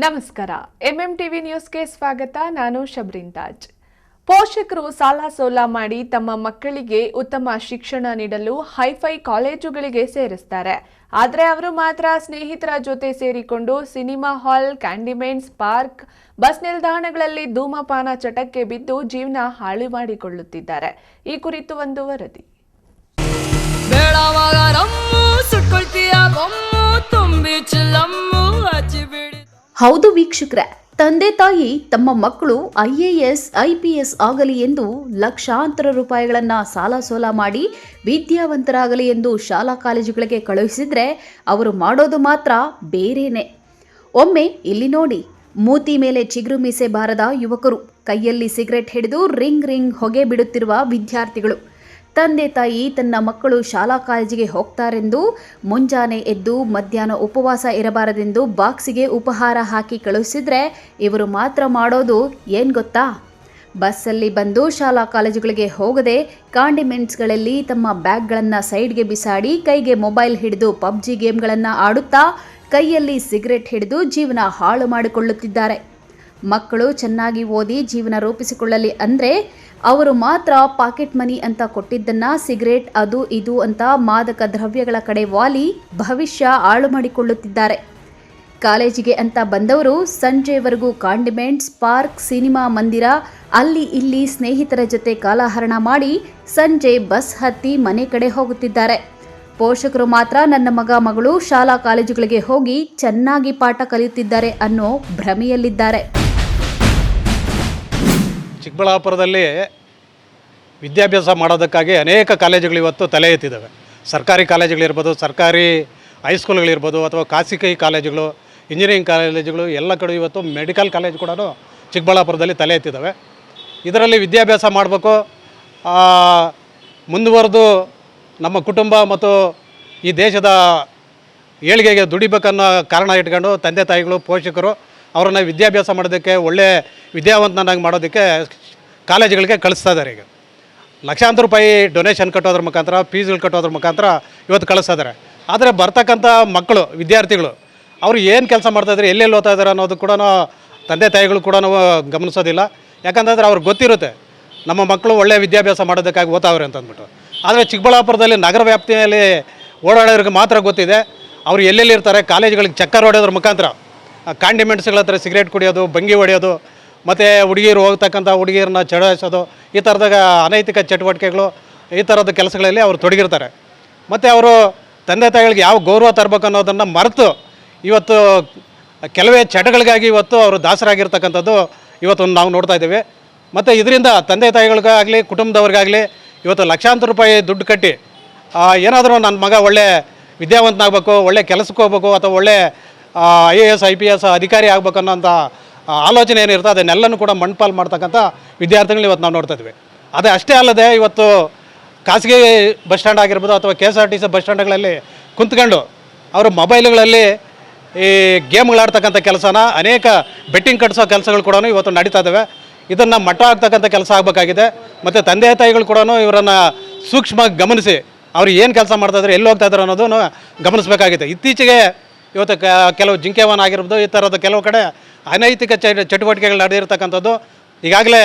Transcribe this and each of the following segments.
ನಮಸ್ಕಾರ ಎಂಎಂಟಿವಿ ನ್ಯೂಸ್ಗೆ ಸ್ವಾಗತ. ನಾನು ಶಬ್ರಿನ್ ತಾಜ್. ಪೋಷಕರು ಸಾಲ ಸೋಲ ಮಾಡಿ ತಮ್ಮ ಮಕ್ಕಳಿಗೆ ಉತ್ತಮ ಶಿಕ್ಷಣ ನೀಡಲು ಹೈಫೈ ಕಾಲೇಜುಗಳಿಗೆ ಸೇರಿಸ್ತಾರೆ. ಆದರೆ ಅವರು ಮಾತ್ರ ಸ್ನೇಹಿತರ ಜೊತೆ ಸೇರಿಕೊಂಡು cinema hall, condiments, park, bus ನಿಲ್ದಾಣಗಳಲ್ಲಿ ಧೂಮಪಾನ ಚಟಕ್ಕೆ ಬಿದ್ದು ಜೀವನ ಹಾಳು ಮಾಡಿಕೊಳ್ಳುತ್ತಿದ್ದಾರೆ. ಈ ಕುರಿತು ಒಂದು ವರದಿ. ಹೌದು ವೀಕ್ಷಕರೇ, ತಂದೆ ತಾಯಿ ತಮ್ಮ ಮಕ್ಕಳು IAS, IPS ಆಗಲಿ ಎಂದು ಲಕ್ಷಾಂತರ ರೂಪಾಯಿಗಳನ್ನು ಸಾಲ ಸೋಲ ಮಾಡಿ ವಿದ್ಯಾವಂತರಾಗಲಿ ಎಂದು ಶಾಲಾ ಕಾಲೇಜುಗಳಿಗೆ ಕಳುಹಿಸಿದ್ರೆ ಅವರು ಮಾಡೋದು ಮಾತ್ರ ಬೇರೇನೆ. ಒಮ್ಮೆ ಇಲ್ಲಿ ನೋಡಿ, ಮೂತಿ ಮೇಲೆ ಚಿಗುರು ಮೀಸೆ ಬಾರದ ಯುವಕರು, ಕೈಯಲ್ಲಿ ಸಿಗರೆಟ್ ಹಿಡಿದು ರಿಂಗ್ ಹೊಗೆ ಬಿಡುತ್ತಿರುವ ವಿದ್ಯಾರ್ಥಿಗಳು. ತಂದೆ ತಾಯಿ ತನ್ನ ಮಕ್ಕಳು ಶಾಲಾ ಕಾಲೇಜಿಗೆ ಹೋಗ್ತಾರೆಂದು ಮುಂಜಾನೆ ಎದ್ದು ಮಧ್ಯಾಹ್ನ ಉಪವಾಸ ಇರಬಾರದೆಂದು ಬಾಕ್ಸಿಗೆ ಉಪಹಾರ ಹಾಕಿ ಕಳುಹಿಸಿದ್ರೆ ಇವರು ಮಾತ್ರ ಮಾಡೋದು ಏನು ಗೊತ್ತಾ? ಬಸ್ಸಲ್ಲಿ ಬಂದು ಶಾಲಾ ಕಾಲೇಜುಗಳಿಗೆ ಹೋಗದೆ ಕಾಂಡಿಮೆಂಟ್ಸ್ಗಳಲ್ಲಿ ತಮ್ಮ ಬ್ಯಾಗ್ಗಳನ್ನು ಸೈಡ್ಗೆ ಬಿಸಾಡಿ ಕೈಗೆ ಮೊಬೈಲ್ ಹಿಡಿದು PUBG ಗೇಮ್ಗಳನ್ನು ಆಡುತ್ತಾ ಕೈಯಲ್ಲಿ ಸಿಗರೆಟ್ ಹಿಡಿದು ಜೀವನ ಹಾಳು ಮಾಡಿಕೊಳ್ಳುತ್ತಿದ್ದಾರೆ. ಮಕ್ಕಳು ಚೆನ್ನಾಗಿ ಓದಿ ಜೀವನ ರೂಪಿಸಿಕೊಳ್ಳಲಿ ಅಂದರೆ ಅವರು ಮಾತ್ರ ಪಾಕೆಟ್ ಮನಿ ಅಂತ ಕೊಟ್ಟಿದ್ದನ್ನು ಸಿಗರೇಟ್, ಅದು ಇದು ಅಂತ ಮಾದಕ ದ್ರವ್ಯಗಳ ಕಡೆ ವಾಲಿ ಭವಿಷ್ಯ ಹಾಳು ಮಾಡಿಕೊಳ್ಳುತ್ತಿದ್ದಾರೆ. ಕಾಲೇಜಿಗೆ ಅಂತ ಬಂದವರು ಸಂಜೆವರೆಗೂ ಕಾಂಡಿಮೆಂಟ್ಸ್, ಪಾರ್ಕ್, ಸಿನಿಮಾ ಮಂದಿರ, ಅಲ್ಲಿ ಇಲ್ಲಿ ಸ್ನೇಹಿತರ ಜೊತೆ ಕಾಲಹರಣ ಮಾಡಿ ಸಂಜೆ ಬಸ್ ಹತ್ತಿ ಮನೆ ಕಡೆ ಹೋಗುತ್ತಿದ್ದಾರೆ. ಪೋಷಕರು ಮಾತ್ರ ನನ್ನ ಮಗ ಮಗಳು ಶಾಲಾ ಕಾಲೇಜುಗಳಿಗೆ ಹೋಗಿ ಚೆನ್ನಾಗಿ ಪಾಠ ಕಲಿಯುತ್ತಿದ್ದಾರೆ ಅನ್ನೋ ಭ್ರಮೆಯಲ್ಲಿದ್ದಾರೆ. ಚಿಕ್ಕಬಳ್ಳಾಪುರದಲ್ಲಿ ವಿದ್ಯಾಭ್ಯಾಸ ಮಾಡೋದಕ್ಕಾಗಿ ಅನೇಕ ಕಾಲೇಜುಗಳು ಇವತ್ತು ತಲೆ ಎತ್ತಿದ್ದಾವೆ. ಸರ್ಕಾರಿ ಕಾಲೇಜುಗಳಿರ್ಬೋದು, ಸರ್ಕಾರಿ ಹೈಸ್ಕೂಲ್ಗಳಿರ್ಬೋದು, ಅಥವಾ ಖಾಸಗಿ ಕಾಲೇಜುಗಳು, ಇಂಜಿನಿಯರಿಂಗ್ ಕಾಲೇಜುಗಳು, ಎಲ್ಲ ಕಡೆ ಇವತ್ತು ಮೆಡಿಕಲ್ ಕಾಲೇಜ್ ಕೂಡ ಚಿಕ್ಕಬಳ್ಳಾಪುರದಲ್ಲಿ ತಲೆ ಎತ್ತಿದ್ದಾವೆ. ಇದರಲ್ಲಿ ವಿದ್ಯಾಭ್ಯಾಸ ಮಾಡಬೇಕು, ಮುಂದುವರೆದು ನಮ್ಮ ಕುಟುಂಬ ಮತ್ತು ಈ ದೇಶದ ಏಳಿಗೆಗೆ ದುಡಿಬೇಕನ್ನೋ ಕಾರಣ ಇಟ್ಕೊಂಡು ತಂದೆ ತಾಯಿಗಳು, ಪೋಷಕರು ಅವರನ್ನು ವಿದ್ಯಾಭ್ಯಾಸ ಮಾಡೋದಕ್ಕೆ, ಒಳ್ಳೆ ವಿದ್ಯಾವಂತನಾಗಿ ಮಾಡೋದಕ್ಕೆ ಕಾಲೇಜುಗಳಿಗೆ ಕಳಿಸ್ತಾ ಇದ್ದಾರೆ. ಈಗ ಲಕ್ಷಾಂತರ ರೂಪಾಯಿ ಡೊನೇಷನ್ ಕಟ್ಟೋದ್ರ ಮುಖಾಂತರ, ಫೀಸ್ಗಳು ಕಟ್ಟೋದ್ರ ಮುಖಾಂತರ ಇವತ್ತು ಕಳಿಸ್ತಾ ಇದ್ದಾರೆ. ಆದರೆ ಬರ್ತಕ್ಕಂಥ ಮಕ್ಕಳು, ವಿದ್ಯಾರ್ಥಿಗಳು ಅವರು ಏನು ಕೆಲಸ ಮಾಡ್ತಾಯಿದ್ದಾರೆ, ಎಲ್ಲೆಲ್ಲಿ ಓದ್ತಾ ಇದ್ದಾರೆ ಅನ್ನೋದು ಕೂಡ ತಂದೆ ತಾಯಿಗಳು ಕೂಡ ಗಮನಿಸೋದಿಲ್ಲ. ಯಾಕಂತಂದರೆ ಅವ್ರಿಗೆ ಗೊತ್ತಿರುತ್ತೆ ನಮ್ಮ ಮಕ್ಕಳು ಒಳ್ಳೆಯ ವಿದ್ಯಾಭ್ಯಾಸ ಮಾಡೋದಕ್ಕಾಗಿ ಓದ್ತಾವ್ರೆ ಅಂತಂದ್ಬಿಟ್ಟು. ಆದರೆ ಚಿಕ್ಕಬಳ್ಳಾಪುರದಲ್ಲಿ ನಗರ ವ್ಯಾಪ್ತಿಯಲ್ಲಿ ಓಡಾಡೋರಿಗೆ ಮಾತ್ರ ಗೊತ್ತಿದೆ ಅವರು ಎಲ್ಲೆಲ್ಲಿ ಇರ್ತಾರೆ. ಕಾಲೇಜುಗಳಿಗೆ ಚಕ್ಕರ್ ಹೊಡೆಯೋದ್ರ ಮುಖಾಂತರ, ಕಾಂಡಿಮೆಂಟ್ಸ್ಗಳ ಹತ್ರ ಸಿಗರೇಟ್ ಕುಡಿಯೋದು, ಬಂಗಿ ಹೊಡೆಯೋದು, ಮತ್ತು ಹುಡುಗಿರು ಹೋಗ್ತಕ್ಕಂಥ ಹುಡುಗಿರನ್ನ ಚಡಾಯಿಸೋದು, ಈ ಥರದ ಅನೈತಿಕ ಚಟುವಟಿಕೆಗಳು, ಈ ಥರದ ಕೆಲಸಗಳಲ್ಲಿ ಅವರು ತೊಡಗಿರ್ತಾರೆ. ಮತ್ತು ಅವರು ತಂದೆ ತಾಯಿಗಳಿಗೆ ಯಾವ ಗೌರವ ತರಬೇಕು ಅನ್ನೋದನ್ನು ಮರೆತು ಇವತ್ತು ಕೆಲವೇ ಚಟಗಳಿಗಾಗಿ ಇವತ್ತು ಅವರು ದಾಸರಾಗಿರ್ತಕ್ಕಂಥದ್ದು ಇವತ್ತು ನಾವು ನೋಡ್ತಾ ಇದ್ದೀವಿ. ಮತ್ತು ಇದರಿಂದ ತಂದೆ ತಾಯಿಗಳಿಗಾಗಲಿ, ಕುಟುಂಬದವ್ರಿಗಾಗಲಿ ಇವತ್ತು ಲಕ್ಷಾಂತರ ರೂಪಾಯಿ ದುಡ್ಡು ಕಟ್ಟಿ ಏನಾದರೂ ನನ್ನ ಮಗ ಒಳ್ಳೆ ವಿದ್ಯಾವಂತನಾಗಬೇಕು, ಒಳ್ಳೆ ಕೆಲಸಕ್ಕೆ ಹೋಗ್ಬೇಕು, ಅಥವಾ ಒಳ್ಳೆ IAS, IPS ಅಧಿಕಾರಿ ಆಗಬೇಕು ಅನ್ನೋಂಥ ಆಲೋಚನೆ ಏನಿರ್ತದೆ ಅದನ್ನೆಲ್ಲನೂ ಕೂಡ ಮಣ್ಪಾಲು ಮಾಡ್ತಕ್ಕಂಥ ವಿದ್ಯಾರ್ಥಿಗಳು ಇವತ್ತು ನಾವು ನೋಡ್ತಾ ಇದ್ವಿ. ಅದೇ ಅಷ್ಟೇ ಅಲ್ಲದೆ ಇವತ್ತು ಖಾಸಗಿ ಬಸ್ ಸ್ಟ್ಯಾಂಡ್ ಆಗಿರ್ಬೋದು ಅಥವಾ KSRTC ಬಸ್ ಸ್ಟ್ಯಾಂಡ್ಗಳಲ್ಲಿ ಕುಂತ್ಕೊಂಡು ಅವರು ಮೊಬೈಲ್ಗಳಲ್ಲಿ ಈ ಗೇಮ್ಗಳಾಡ್ತಕ್ಕಂಥ ಕೆಲಸನ, ಅನೇಕ ಬೆಟ್ಟಿಂಗ್ ಕಟ್ಟಿಸೋ ಕೆಲಸಗಳು ಕೂಡ ಇವತ್ತು ನಡೀತಾ ಇದ್ದಾವೆ. ಇದನ್ನು ಮಟ್ಟ ಆಗ್ತಕ್ಕಂಥ ಕೆಲಸ ಆಗಬೇಕಾಗಿದೆ. ಮತ್ತು ತಂದೆ ತಾಯಿಗಳು ಕೂಡ ಇವರನ್ನು ಸೂಕ್ಷ್ಮವಾಗಿ ಗಮನಿಸಿ ಅವ್ರು ಏನು ಕೆಲಸ ಮಾಡ್ತಾಯಿದ್ದಾರೆ, ಎಲ್ಲಿ ಹೋಗ್ತಾ ಇದ್ದಾರೆ ಅನ್ನೋದನ್ನು ಗಮನಿಸಬೇಕಾಗಿದೆ. ಇತ್ತೀಚೆಗೆ ಇವತ್ತು ಕೆಲವು ಜಿಂಕೆವನ ಆಗಿರ್ಬೋದು, ಈ ಥರದ ಕೆಲವು ಕಡೆ ಅನೈತಿಕ ಚಟುವಟಿಕೆಗಳು ನಡೆದಿರ್ತಕ್ಕಂಥದ್ದು ಈಗಾಗಲೇ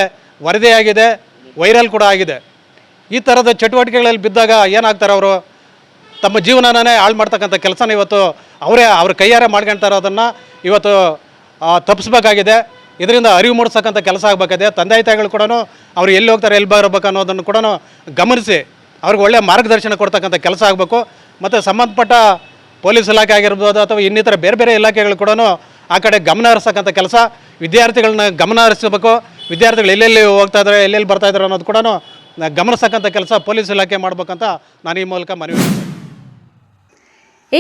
ವರದಿಯಾಗಿದೆ, ವೈರಲ್ ಕೂಡ ಆಗಿದೆ. ಈ ಥರದ ಚಟುವಟಿಕೆಗಳಲ್ಲಿ ಬಿದ್ದಾಗ ಏನಾಗ್ತಾರೆ, ಅವರು ತಮ್ಮ ಜೀವನನೇ ಹಾಳು ಮಾಡ್ತಕ್ಕಂಥ ಕೆಲಸನ ಇವತ್ತು ಅವ್ರ ಕೈಯಾರೆ ಮಾಡ್ಕೊಳ್ತಾ ಇರೋದನ್ನು ಇವತ್ತು ತಪ್ಪಿಸ್ಬೇಕಾಗಿದೆ. ಇದರಿಂದ ಅರಿವು ಮೂಡಿಸ್ತಕ್ಕಂಥ ಕೆಲಸ ಆಗಬೇಕಾಗಿದೆ. ತಂದೆ ತಾಯಿಗಳು ಕೂಡ ಅವ್ರು ಎಲ್ಲಿ ಹೋಗ್ತಾರೆ, ಎಲ್ಲಿ ಬರಬೇಕು ಅನ್ನೋದನ್ನು ಕೂಡ ಗಮನಿಸಿ ಅವ್ರಿಗೆ ಒಳ್ಳೆಯ ಮಾರ್ಗದರ್ಶನ ಕೊಡ್ತಕ್ಕಂಥ ಕೆಲಸ ಆಗಬೇಕು. ಮತ್ತು ಸಂಬಂಧಪಟ್ಟ ಪೊಲೀಸ್ ಇಲಾಖೆ ಆಗಿರ್ಬೋದು ಅಥವಾ ಇನ್ನಿತರ ಬೇರೆ ಬೇರೆ ಇಲಾಖೆಗಳು ಕೂಡ ಆ ಕಡೆ ಗಮನ ಹರಿಸ್ತಕ್ಕಂಥ ಕೆಲಸ, ವಿದ್ಯಾರ್ಥಿಗಳನ್ನ ಗಮನ ಹರಿಸಬೇಕು. ವಿದ್ಯಾರ್ಥಿಗಳು ಎಲ್ಲೆಲ್ಲಿ ಹೋಗ್ತಾ ಇದ್ದಾರೆ, ಎಲ್ಲೆಲ್ಲಿ ಬರ್ತಾ ಇದ್ದಾರೆ ಅನ್ನೋದು ಕೂಡ ಗಮನಿಸ್ತಕ್ಕಂಥ ಕೆಲಸ ಪೊಲೀಸ್ ಇಲಾಖೆ ಮಾಡಬೇಕಂತ ನಾನು ಈ ಮೂಲಕ ಮನವಿ ಮಾಡ್ತೀನಿ.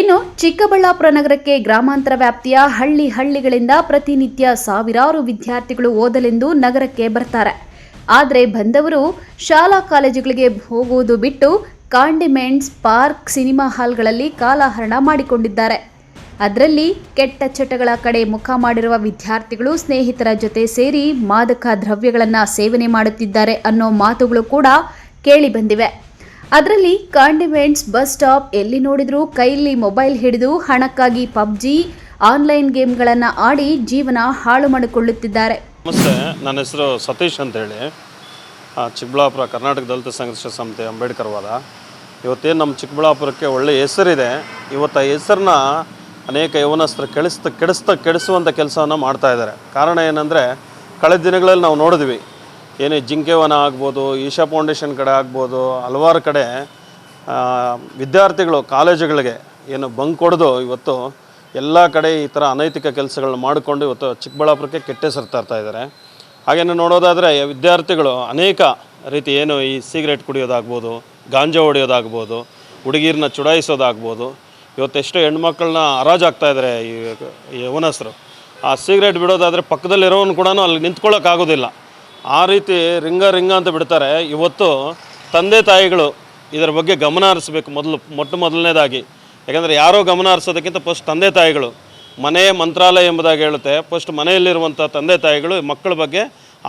ಇನ್ನು ಚಿಕ್ಕಬಳ್ಳಾಪುರ ನಗರಕ್ಕೆ ಗ್ರಾಮಾಂತರ ವ್ಯಾಪ್ತಿಯ ಹಳ್ಳಿಗಳಿಂದ ಪ್ರತಿನಿತ್ಯ ಸಾವಿರಾರು ವಿದ್ಯಾರ್ಥಿಗಳು ಓದಲೆಂದು ನಗರಕ್ಕೆ ಬರ್ತಾರೆ. ಆದರೆ ಬಂದವರು ಶಾಲಾ ಕಾಲೇಜುಗಳಿಗೆ ಹೋಗುವುದು ಬಿಟ್ಟು ಕಾಂಡಿಮೆಂಟ್ಸ್, ಪಾರ್ಕ್, ಸಿನಿಮಾ ಹಾಲ್ಗಳಲ್ಲಿ ಕಾಲಹರಣ ಮಾಡಿಕೊಂಡಿದ್ದಾರೆ. ಅದರಲ್ಲಿ ಕೆಟ್ಟ ಚಟಗಳ ಕಡೆ ಮುಖ ಮಾಡಿರುವ ವಿದ್ಯಾರ್ಥಿಗಳು ಸ್ನೇಹಿತರ ಜೊತೆ ಸೇರಿ ಮಾದಕ ದ್ರವ್ಯಗಳನ್ನು ಸೇವನೆ ಮಾಡುತ್ತಿದ್ದಾರೆ ಅನ್ನೋ ಮಾತುಗಳು ಕೂಡ ಕೇಳಿ ಬಂದಿವೆ. ಅದರಲ್ಲಿ ಕಾಂಡಿಮೆಂಟ್ಸ್, ಬಸ್ ಸ್ಟಾಪ್, ಎಲ್ಲಿ ನೋಡಿದ್ರೂ ಕೈಯಲ್ಲಿ ಮೊಬೈಲ್ ಹಿಡಿದು ಹಣಕ್ಕಾಗಿ PUBG, ಆನ್ಲೈನ್ ಗೇಮ್ಗಳನ್ನು ಆಡಿ ಜೀವನ ಹಾಳು ಮಾಡಿಕೊಳ್ಳುತ್ತಿದ್ದಾರೆ. ನಮಸ್ತೆ, ನನ್ನ ಹೆಸರು ಸತೀಶ್ ಅಂತೇಳಿ, ಚಿಕ್ಕಬಳ್ಳಾಪುರ ಕರ್ನಾಟಕ ದಲಿತ ಸಂಘರ್ಷ ಸಮಿತಿ ಅಂಬೇಡ್ಕರ್ ವಾದ. ಇವತ್ತೇನು ನಮ್ಮ ಚಿಕ್ಕಬಳ್ಳಾಪುರಕ್ಕೆ ಒಳ್ಳೆಯ ಹೆಸರಿದೆ. ಇವತ್ತು ಆ ಹೆಸರನ್ನ ಅನೇಕ ಯವನಸ್ಥರು ಕೆಡಿಸುವಂಥ ಕೆಲಸವನ್ನು ಮಾಡ್ತಾ ಇದ್ದಾರೆ. ಕಾರಣ ಏನಂದರೆ, ಕಳೆದ ದಿನಗಳಲ್ಲಿ ನಾವು ನೋಡಿದ್ವಿ, ಏನೇ ಜಿಂಕೆವನ ಆಗ್ಬೋದು, ಈಶಾ ಫೌಂಡೇಶನ್ ಕಡೆ ಆಗ್ಬೋದು, ಹಲವಾರು ಕಡೆ ವಿದ್ಯಾರ್ಥಿಗಳು ಕಾಲೇಜುಗಳಿಗೆ ಏನು ಬಂಕ್ ಹೊಡೆದು ಇವತ್ತು ಎಲ್ಲ ಕಡೆ ಈ ಥರ ಅನೈತಿಕ ಕೆಲಸಗಳನ್ನ ಮಾಡಿಕೊಂಡು ಇವತ್ತು ಚಿಕ್ಕಬಳ್ಳಾಪುರಕ್ಕೆ ಕೆಟ್ಟ ಹೆಸರು ತರ್ತಾ ಇದ್ದಾರೆ. ಹಾಗೇನು ನೋಡೋದಾದರೆ ವಿದ್ಯಾರ್ಥಿಗಳು ಅನೇಕ ರೀತಿ ಏನು ಈ ಸಿಗರೇಟ್ ಕುಡಿಯೋದಾಗ್ಬೋದು, ಗಾಂಜಾ ಹೊಡೆಯೋದಾಗ್ಬೋದು, ಹುಡುಗಿರನ್ನ ಚುಡಾಯಿಸೋದಾಗ್ಬೋದು, ಇವತ್ತೆಷ್ಟೋ ಹೆಣ್ಮಕ್ಳನ್ನ ಹರಾಜಾಗ್ತಾ ಇದ್ದಾರೆ ಈ ಯವನಸ್ಥರು. ಆ ಸಿಗರೇಟ್ ಬಿಡೋದಾದರೆ ಪಕ್ಕದಲ್ಲಿರೋನು ಕೂಡ ಅಲ್ಲಿ ನಿಂತ್ಕೊಳ್ಳೋಕ್ಕಾಗೋದಿಲ್ಲ, ಆ ರೀತಿ ರಿಂಗ ಅಂತ ಬಿಡ್ತಾರೆ. ಇವತ್ತು ತಂದೆ ತಾಯಿಗಳು ಇದರ ಬಗ್ಗೆ ಗಮನ ಹರಿಸಬೇಕು. ಮೊದಲನೇದಾಗಿ, ಯಾಕಂದರೆ ಯಾರೋ ಗಮನ ಹರಿಸೋದಕ್ಕಿಂತ ಫಸ್ಟ್ ತಂದೆ ತಾಯಿಗಳು, ಮನೆಯ ಮಂತ್ರಾಲಯ ಎಂಬುದಾಗಿ ಹೇಳುತ್ತೆ, ಫಸ್ಟ್ ಮನೆಯಲ್ಲಿರುವಂಥ ತಂದೆ ತಾಯಿಗಳು ಮಕ್ಕಳ ಬಗ್ಗೆ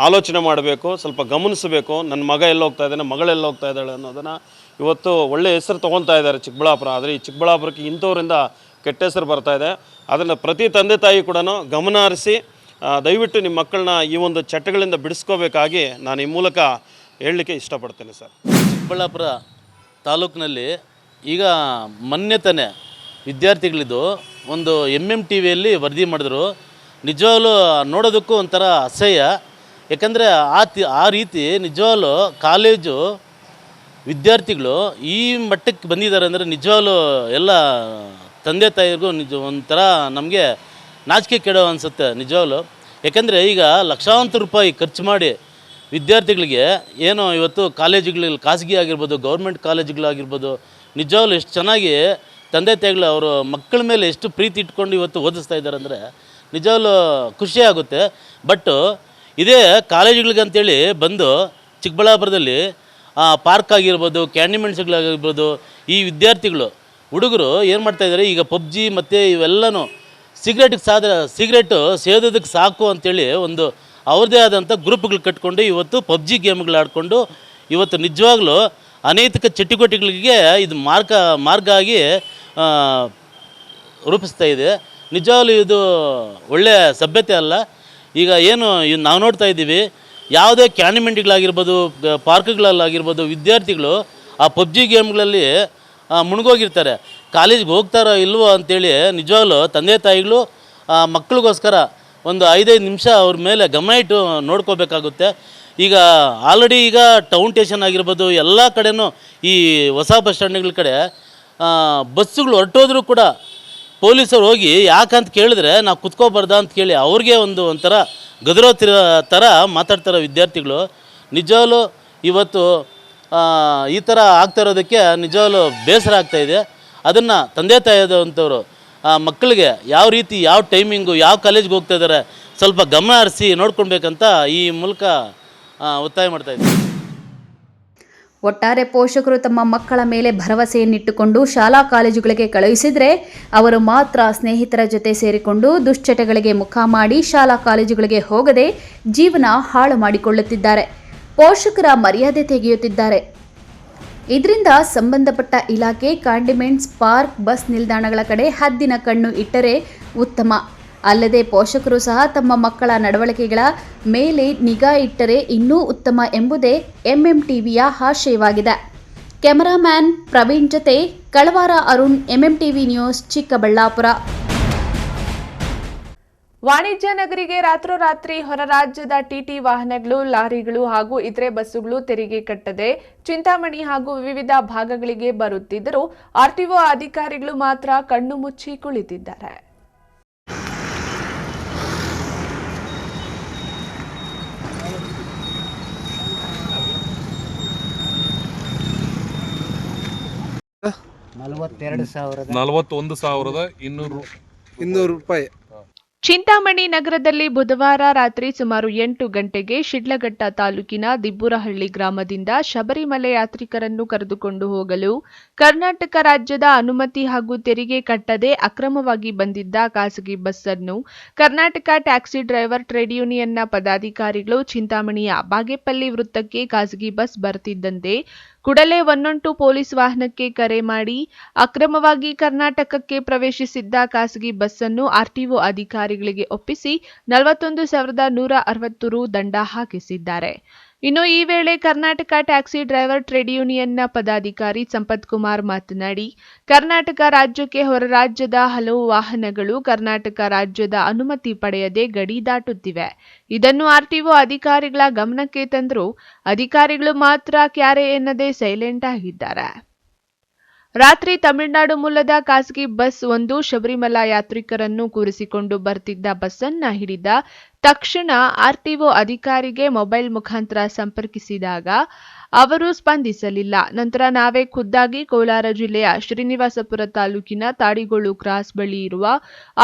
ಆಲೋಚನೆ ಮಾಡಬೇಕು, ಸ್ವಲ್ಪ ಗಮನಿಸಬೇಕು. ನನ್ನ ಮಗ ಎಲ್ಲಿ ಹೋಗ್ತಾ ಇದ್ದಾನೆ, ಮಗಳೆಲ್ಲ ಹೋಗ್ತಾ ಇದ್ದಾಳೆ ಅನ್ನೋದನ್ನು ಇವತ್ತು ಒಳ್ಳೆಯ ಹೆಸರು ತೊಗೊಳ್ತಾ ಇದ್ದಾರೆ ಚಿಕ್ಕಬಳ್ಳಾಪುರ. ಆದರೆ ಈ ಚಿಕ್ಕಬಳ್ಳಾಪುರಕ್ಕೆ ಇಂಥವರಿಂದ ಕೆಟ್ಟ ಹೆಸರು ಬರ್ತಾ ಇದೆ. ಅದನ್ನು ಪ್ರತಿ ತಂದೆ ತಾಯಿ ಕೂಡ ಗಮನ ಹರಿಸಿ ದಯವಿಟ್ಟು ನಿಮ್ಮ ಮಕ್ಕಳನ್ನ ಈ ಒಂದು ಚಟಗಳಿಂದ ಬಿಡಿಸ್ಕೋಬೇಕಾಗಿ ನಾನು ಈ ಮೂಲಕ ಹೇಳಲಿಕ್ಕೆ ಇಷ್ಟಪಡ್ತೇನೆ ಸರ್. ಚಿಕ್ಕಬಳ್ಳಾಪುರ ತಾಲೂಕಿನಲ್ಲಿ ಈಗ ಮೊನ್ನೆ ತಾನೆ ವಿದ್ಯಾರ್ಥಿಗಳಿದ್ದು ಒಂದು MMTVಯಲ್ಲಿ ವರದಿ ಮಾಡಿದ್ರು. ನಿಜವಾಗ್ಲೂ ನೋಡೋದಕ್ಕೂ ಒಂಥರ ಅಸಹ್ಯ. ಯಾಕಂದರೆ ಆ ರೀತಿ ನಿಜವಾಗ್ಲೂ ಕಾಲೇಜು ವಿದ್ಯಾರ್ಥಿಗಳು ಈ ಮಟ್ಟಕ್ಕೆ ಬಂದಿದ್ದಾರೆ ಅಂದರೆ ನಿಜವಾಗ್ಲೂ ಎಲ್ಲ ತಂದೆ ತಾಯಿಗೂ ಒಂಥರ ನಮಗೆ ನಾಚಿಕೆ ಕೆಡೋ ಅನಿಸುತ್ತೆ ನಿಜವಾಗ್ಲೂ. ಯಾಕಂದರೆ ಈಗ ಲಕ್ಷಾಂತರ ರೂಪಾಯಿ ಖರ್ಚು ಮಾಡಿ ವಿದ್ಯಾರ್ಥಿಗಳಿಗೆ ಏನೋ ಇವತ್ತು ಕಾಲೇಜುಗಳಲ್ಲಿ ಖಾಸಗಿ ಆಗಿರ್ಬೋದು, ಗೌರ್ಮೆಂಟ್ ಕಾಲೇಜುಗಳಾಗಿರ್ಬೋದು, ನಿಜವಾಗ್ಲೂ ಎಷ್ಟು ಚೆನ್ನಾಗಿ ತಂದೆ ತಾಯಿಗಳು ಅವರು ಮಕ್ಕಳ ಮೇಲೆ ಎಷ್ಟು ಪ್ರೀತಿ ಇಟ್ಕೊಂಡು ಇವತ್ತು ಓದಿಸ್ತಾ ಇದ್ದಾರೆ ಅಂದರೆ ನಿಜವಾಗ್ಲೂ ಖುಷಿ ಆಗುತ್ತೆ. ಬಟ್ ಇದೇ ಕಾಲೇಜುಗಳಿಗಂತೇಳಿ ಬಂದು ಚಿಕ್ಕಬಳ್ಳಾಪುರದಲ್ಲಿ ಪಾರ್ಕ್ ಆಗಿರ್ಬೋದು, ಕ್ಯಾಂಡಿಮೆಂಟ್ಸ್ಗಳಾಗಿರ್ಬೋದು, ಈ ವಿದ್ಯಾರ್ಥಿಗಳು ಹುಡುಗರು ಏನು ಮಾಡ್ತಾಯಿದ್ದಾರೆ, ಈಗ ಪಬ್ಜಿ ಮತ್ತು ಇವೆಲ್ಲನೂ ಸಿಗರೇಟು ಸೇದೋದಕ್ಕೆ ಸಾಕು ಅಂಥೇಳಿ ಒಂದು ಅವ್ರದ್ದೇ ಆದಂಥ ಗ್ರೂಪ್ಗಳು ಕಟ್ಕೊಂಡು ಇವತ್ತು ಪಬ್ಜಿ ಗೇಮ್ಗಳು ಆಡಿಕೊಂಡು ಇವತ್ತು ನಿಜವಾಗ್ಲೂ ಅನೈತಿಕ ಚಟುವಟಿಕೆಗಳಿಗೆ ಇದು ಮಾರ್ಗ ಆಗಿ ರೂಪಿಸ್ತಾ ಇದೆ. ನಿಜವಾಗ್ಲೂ ಇದು ಒಳ್ಳೆಯ ಸಭ್ಯತೆ ಅಲ್ಲ. ಈಗ ಏನು ನಾವು ನೋಡ್ತಾ ಇದ್ದೀವಿ, ಯಾವುದೇ ಕ್ಯಾಂಡಿಮೆಂಟ್ಗಳಾಗಿರ್ಬೋದು, ಪಾರ್ಕ್ಗಳಲ್ಲಾಗಿರ್ಬೋದು, ವಿದ್ಯಾರ್ಥಿಗಳು ಆ ಪಬ್ಜಿ ಗೇಮ್ಗಳಲ್ಲಿ ಮುಳುಗೋಗಿರ್ತಾರೆ. ಕಾಲೇಜ್ಗೆ ಹೋಗ್ತಾರೋ ಇಲ್ವೋ ಅಂಥೇಳಿ ನಿಜವಾಗ್ಲೂ ತಂದೆ ತಾಯಿಗಳು ಮಕ್ಕಳಿಗೋಸ್ಕರ ಒಂದು 5-5 ನಿಮಿಷ ಅವ್ರ ಮೇಲೆ ಗಮನ ಇಟ್ಟು ನೋಡ್ಕೋಬೇಕಾಗುತ್ತೆ. ಈಗ ಆಲ್ರೆಡಿ ಈಗ ಟೌನ್ ಸ್ಟೇಷನ್ ಆಗಿರ್ಬೋದು, ಎಲ್ಲ ಕಡೆನೂ ಈ ಹೊಸ ಬಸ್ ಸ್ಟ್ಯಾಂಡ್ಗಳ ಕಡೆ ಬಸ್ಸುಗಳು ಹೊರಟೋದ್ರೂ ಕೂಡ ಪೊಲೀಸರು ಹೋಗಿ ಯಾಕಂತ ಕೇಳಿದ್ರೆ ನಾವು ಕುತ್ಕೋಬಾರ್ದ ಅಂತ ಕೇಳಿ ಅವ್ರಿಗೆ ಒಂಥರ ಗದರೋ ಥರ ಮಾತಾಡ್ತಾರೆ ವಿದ್ಯಾರ್ಥಿಗಳು. ನಿಜವಾಗ್ಲೂ ಇವತ್ತು ಈ ಥರ ಆಗ್ತಾ ಇರೋದಕ್ಕೆ ನಿಜವಾಗ್ಲೂ ಬೇಸರ ಆಗ್ತಾಯಿದೆ. ಅದನ್ನು ತಂದೆ ತಾಯಿಯಾದಂಥವ್ರು ಮಕ್ಕಳಿಗೆ ಯಾವ ರೀತಿ, ಯಾವ ಟೈಮಿಂಗು, ಯಾವ ಕಾಲೇಜ್ಗೆ ಹೋಗ್ತಾ ಇದ್ದಾರೆ ಸ್ವಲ್ಪ ಗಮನ ಹರಿಸಿ ನೋಡ್ಕೊಳ್ಬೇಕಂತ ಈ ಮೂಲಕ ಒತ್ತಾಯ ಮಾಡ್ತಾಯಿದ್ದೀನಿ. ಒಟ್ಟಾರೆ ಪೋಷಕರು ತಮ್ಮ ಮಕ್ಕಳ ಮೇಲೆ ಭರವಸೆಯನ್ನಿಟ್ಟುಕೊಂಡು ಶಾಲಾ ಕಾಲೇಜುಗಳಿಗೆ ಕಳುಹಿಸಿದರೆ ಅವರು ಮಾತ್ರ ಸ್ನೇಹಿತರ ಜೊತೆ ಸೇರಿಕೊಂಡು ದುಶ್ಚಟಗಳಿಗೆ ಮುಖ ಮಾಡಿ ಶಾಲಾ ಕಾಲೇಜುಗಳಿಗೆ ಹೋಗದೆ ಜೀವನ ಹಾಳು ಮಾಡಿಕೊಳ್ಳುತ್ತಿದ್ದಾರೆ. ಪೋಷಕರ ಮರ್ಯಾದೆ ತೆಗೆಯುತ್ತಿದ್ದಾರೆ. ಇದರಿಂದ ಸಂಬಂಧಪಟ್ಟ ಇಲಾಖೆ ಕಾಂಡಿಮೆಂಟ್ಸ್, ಪಾರ್ಕ್, ಬಸ್ ನಿಲ್ದಾಣಗಳ ಕಡೆ ಹದ್ದಿನ ಕಣ್ಣು ಇಟ್ಟರೆ ಉತ್ತಮ. ಅಲ್ಲದೆ ಪೋಷಕರು ಸಹ ತಮ್ಮ ಮಕ್ಕಳ ನಡವಳಿಕೆಗಳ ಮೇಲೆ ನಿಗಾ ಇಟ್ಟರೆ ಇನ್ನೂ ಉತ್ತಮ ಎಂಬುದೇ MMTVಯ ಆಶಯವಾಗಿದೆ. ಕ್ಯಾಮರಾಮ್ಯಾನ್ ಪ್ರವೀಣ್ ಜೊತೆ ಕಳವಾರ ಅರುಣ್, MMTV ನ್ಯೂಸ್, ಚಿಕ್ಕಬಳ್ಳಾಪುರ. ವಾಣಿಜ್ಯ ನಗರಿಗೆ ರಾತ್ರೋರಾತ್ರಿ ಹೊರ ರಾಜ್ಯದ TT ವಾಹನಗಳು, ಲಾರಿಗಳು ಹಾಗೂ ಇತರೆ ಬಸ್ಸುಗಳು ತೆರಿಗೆ ಕಟ್ಟದೆ ಚಿಂತಾಮಣಿ ಹಾಗೂ ವಿವಿಧ ಭಾಗಗಳಿಗೆ ಬರುತ್ತಿದ್ದರೂ RTO ಅಧಿಕಾರಿಗಳು ಮಾತ್ರ ಕಣ್ಣು ಮುಚ್ಚಿ ಕುಳಿತಿದ್ದಾರೆ. ₹41,200 ಚಿಂತಾಮಣಿ ನಗರದಲ್ಲಿ ಬುಧವಾರ ರಾತ್ರಿ ಸುಮಾರು 8 ಗಂಟೆಗೆ ಶಿಡ್ಲಘಟ್ಟ ತಾಲೂಕಿನ ದಿಬ್ಬುರಹಳ್ಳಿ ಗ್ರಾಮದಿಂದ ಶಬರಿಮಲೆ ಯಾತ್ರಿಕರನ್ನು ಕರೆದುಕೊಂಡು ಹೋಗಲು ಕರ್ನಾಟಕ ರಾಜ್ಯದ ಅನುಮತಿ ಹಾಗೂ ತೆರಿಗೆ ಕಟ್ಟದೆ ಅಕ್ರಮವಾಗಿ ಬಂದಿದ್ದ ಖಾಸಗಿ ಬಸ್ ಅನ್ನು ಕರ್ನಾಟಕ ಟ್ಯಾಕ್ಸಿ ಡ್ರೈವರ್ ಟ್ರೇಡ್ ಯೂನಿಯನ್ನ ಪದಾಧಿಕಾರಿಗಳು ಚಿಂತಾಮಣಿಯ ಬಾಗೇಪಲ್ಲಿ ವೃತ್ತಕ್ಕೆ ಖಾಸಗಿ ಬಸ್ ಬರುತ್ತಿದ್ದಂತೆ ಕೂಡಲೇ 112 ಪೊಲೀಸ್ ವಾಹನಕ್ಕೆ ಕರೆ ಮಾಡಿ ಅಕ್ರಮವಾಗಿ ಕರ್ನಾಟಕಕ್ಕೆ ಪ್ರವೇಶಿಸಿದ್ದ ಖಾಸಗಿ ಬಸ್ ಅನ್ನು ಆರ್ಟಿಒ ಅಧಿಕಾರಿಗಳಿಗೆ ಒಪ್ಪಿಸಿ 41,160 ರು ದಂಡ ಹಾಕಿಸಿದ್ದಾರೆ. ಇನ್ನು ಈ ವೇಳೆ ಕರ್ನಾಟಕ ಟ್ಯಾಕ್ಸಿ ಡ್ರೈವರ್ ಟ್ರೇಡ್ ಯೂನಿಯನ್ನ ಪದಾಧಿಕಾರಿ ಸಂಪತ್ ಕುಮಾರ್ ಮಾತನಾಡಿ, ಕರ್ನಾಟಕ ರಾಜ್ಯಕ್ಕೆ ಹೊರ ರಾಜ್ಯದ ಹಲವು ವಾಹನಗಳು ಕರ್ನಾಟಕ ರಾಜ್ಯದ ಅನುಮತಿ ಪಡೆಯದೆ ಗಡಿ ದಾಟುತ್ತಿವೆ. ಇದನ್ನು ಆರ್ಟಿಒ ಅಧಿಕಾರಿಗಳ ಗಮನಕ್ಕೆ ತಂದರೂ ಅಧಿಕಾರಿಗಳು ಮಾತ್ರ ಕ್ಯಾರೆ ಎನ್ನದೆ ಸೈಲೆಂಟ್ ಆಗಿದ್ದಾರೆ. ರಾತ್ರಿ ತಮಿಳುನಾಡು ಮೂಲದ ಖಾಸಗಿ ಬಸ್ ಒಂದು ಶಬರಿಮಲಾ ಯಾತ್ರಿಕರನ್ನು ಕೂರಿಸಿಕೊಂಡು ಬರ್ತಿದ್ದ ಬಸ್ಸನ್ನ ಹಿಡಿದ ತಕ್ಷಣ ಆರ್ಟಿಒ ಅಧಿಕಾರಿಗೆ ಮೊಬೈಲ್ ಮುಖಾಂತರ ಸಂಪರ್ಕಿಸಿದಾಗ ಅವರು ಸ್ಪಂದಿಸಲಿಲ್ಲ. ನಂತರ ನಾವೇ ಖುದ್ದಾಗಿ ಕೋಲಾರ ಜಿಲ್ಲೆಯ ಶ್ರೀನಿವಾಸಪುರ ತಾಲೂಕಿನ ತಾಡಿಗೋಳು ಕ್ರಾಸ್ ಬಳಿ ಇರುವ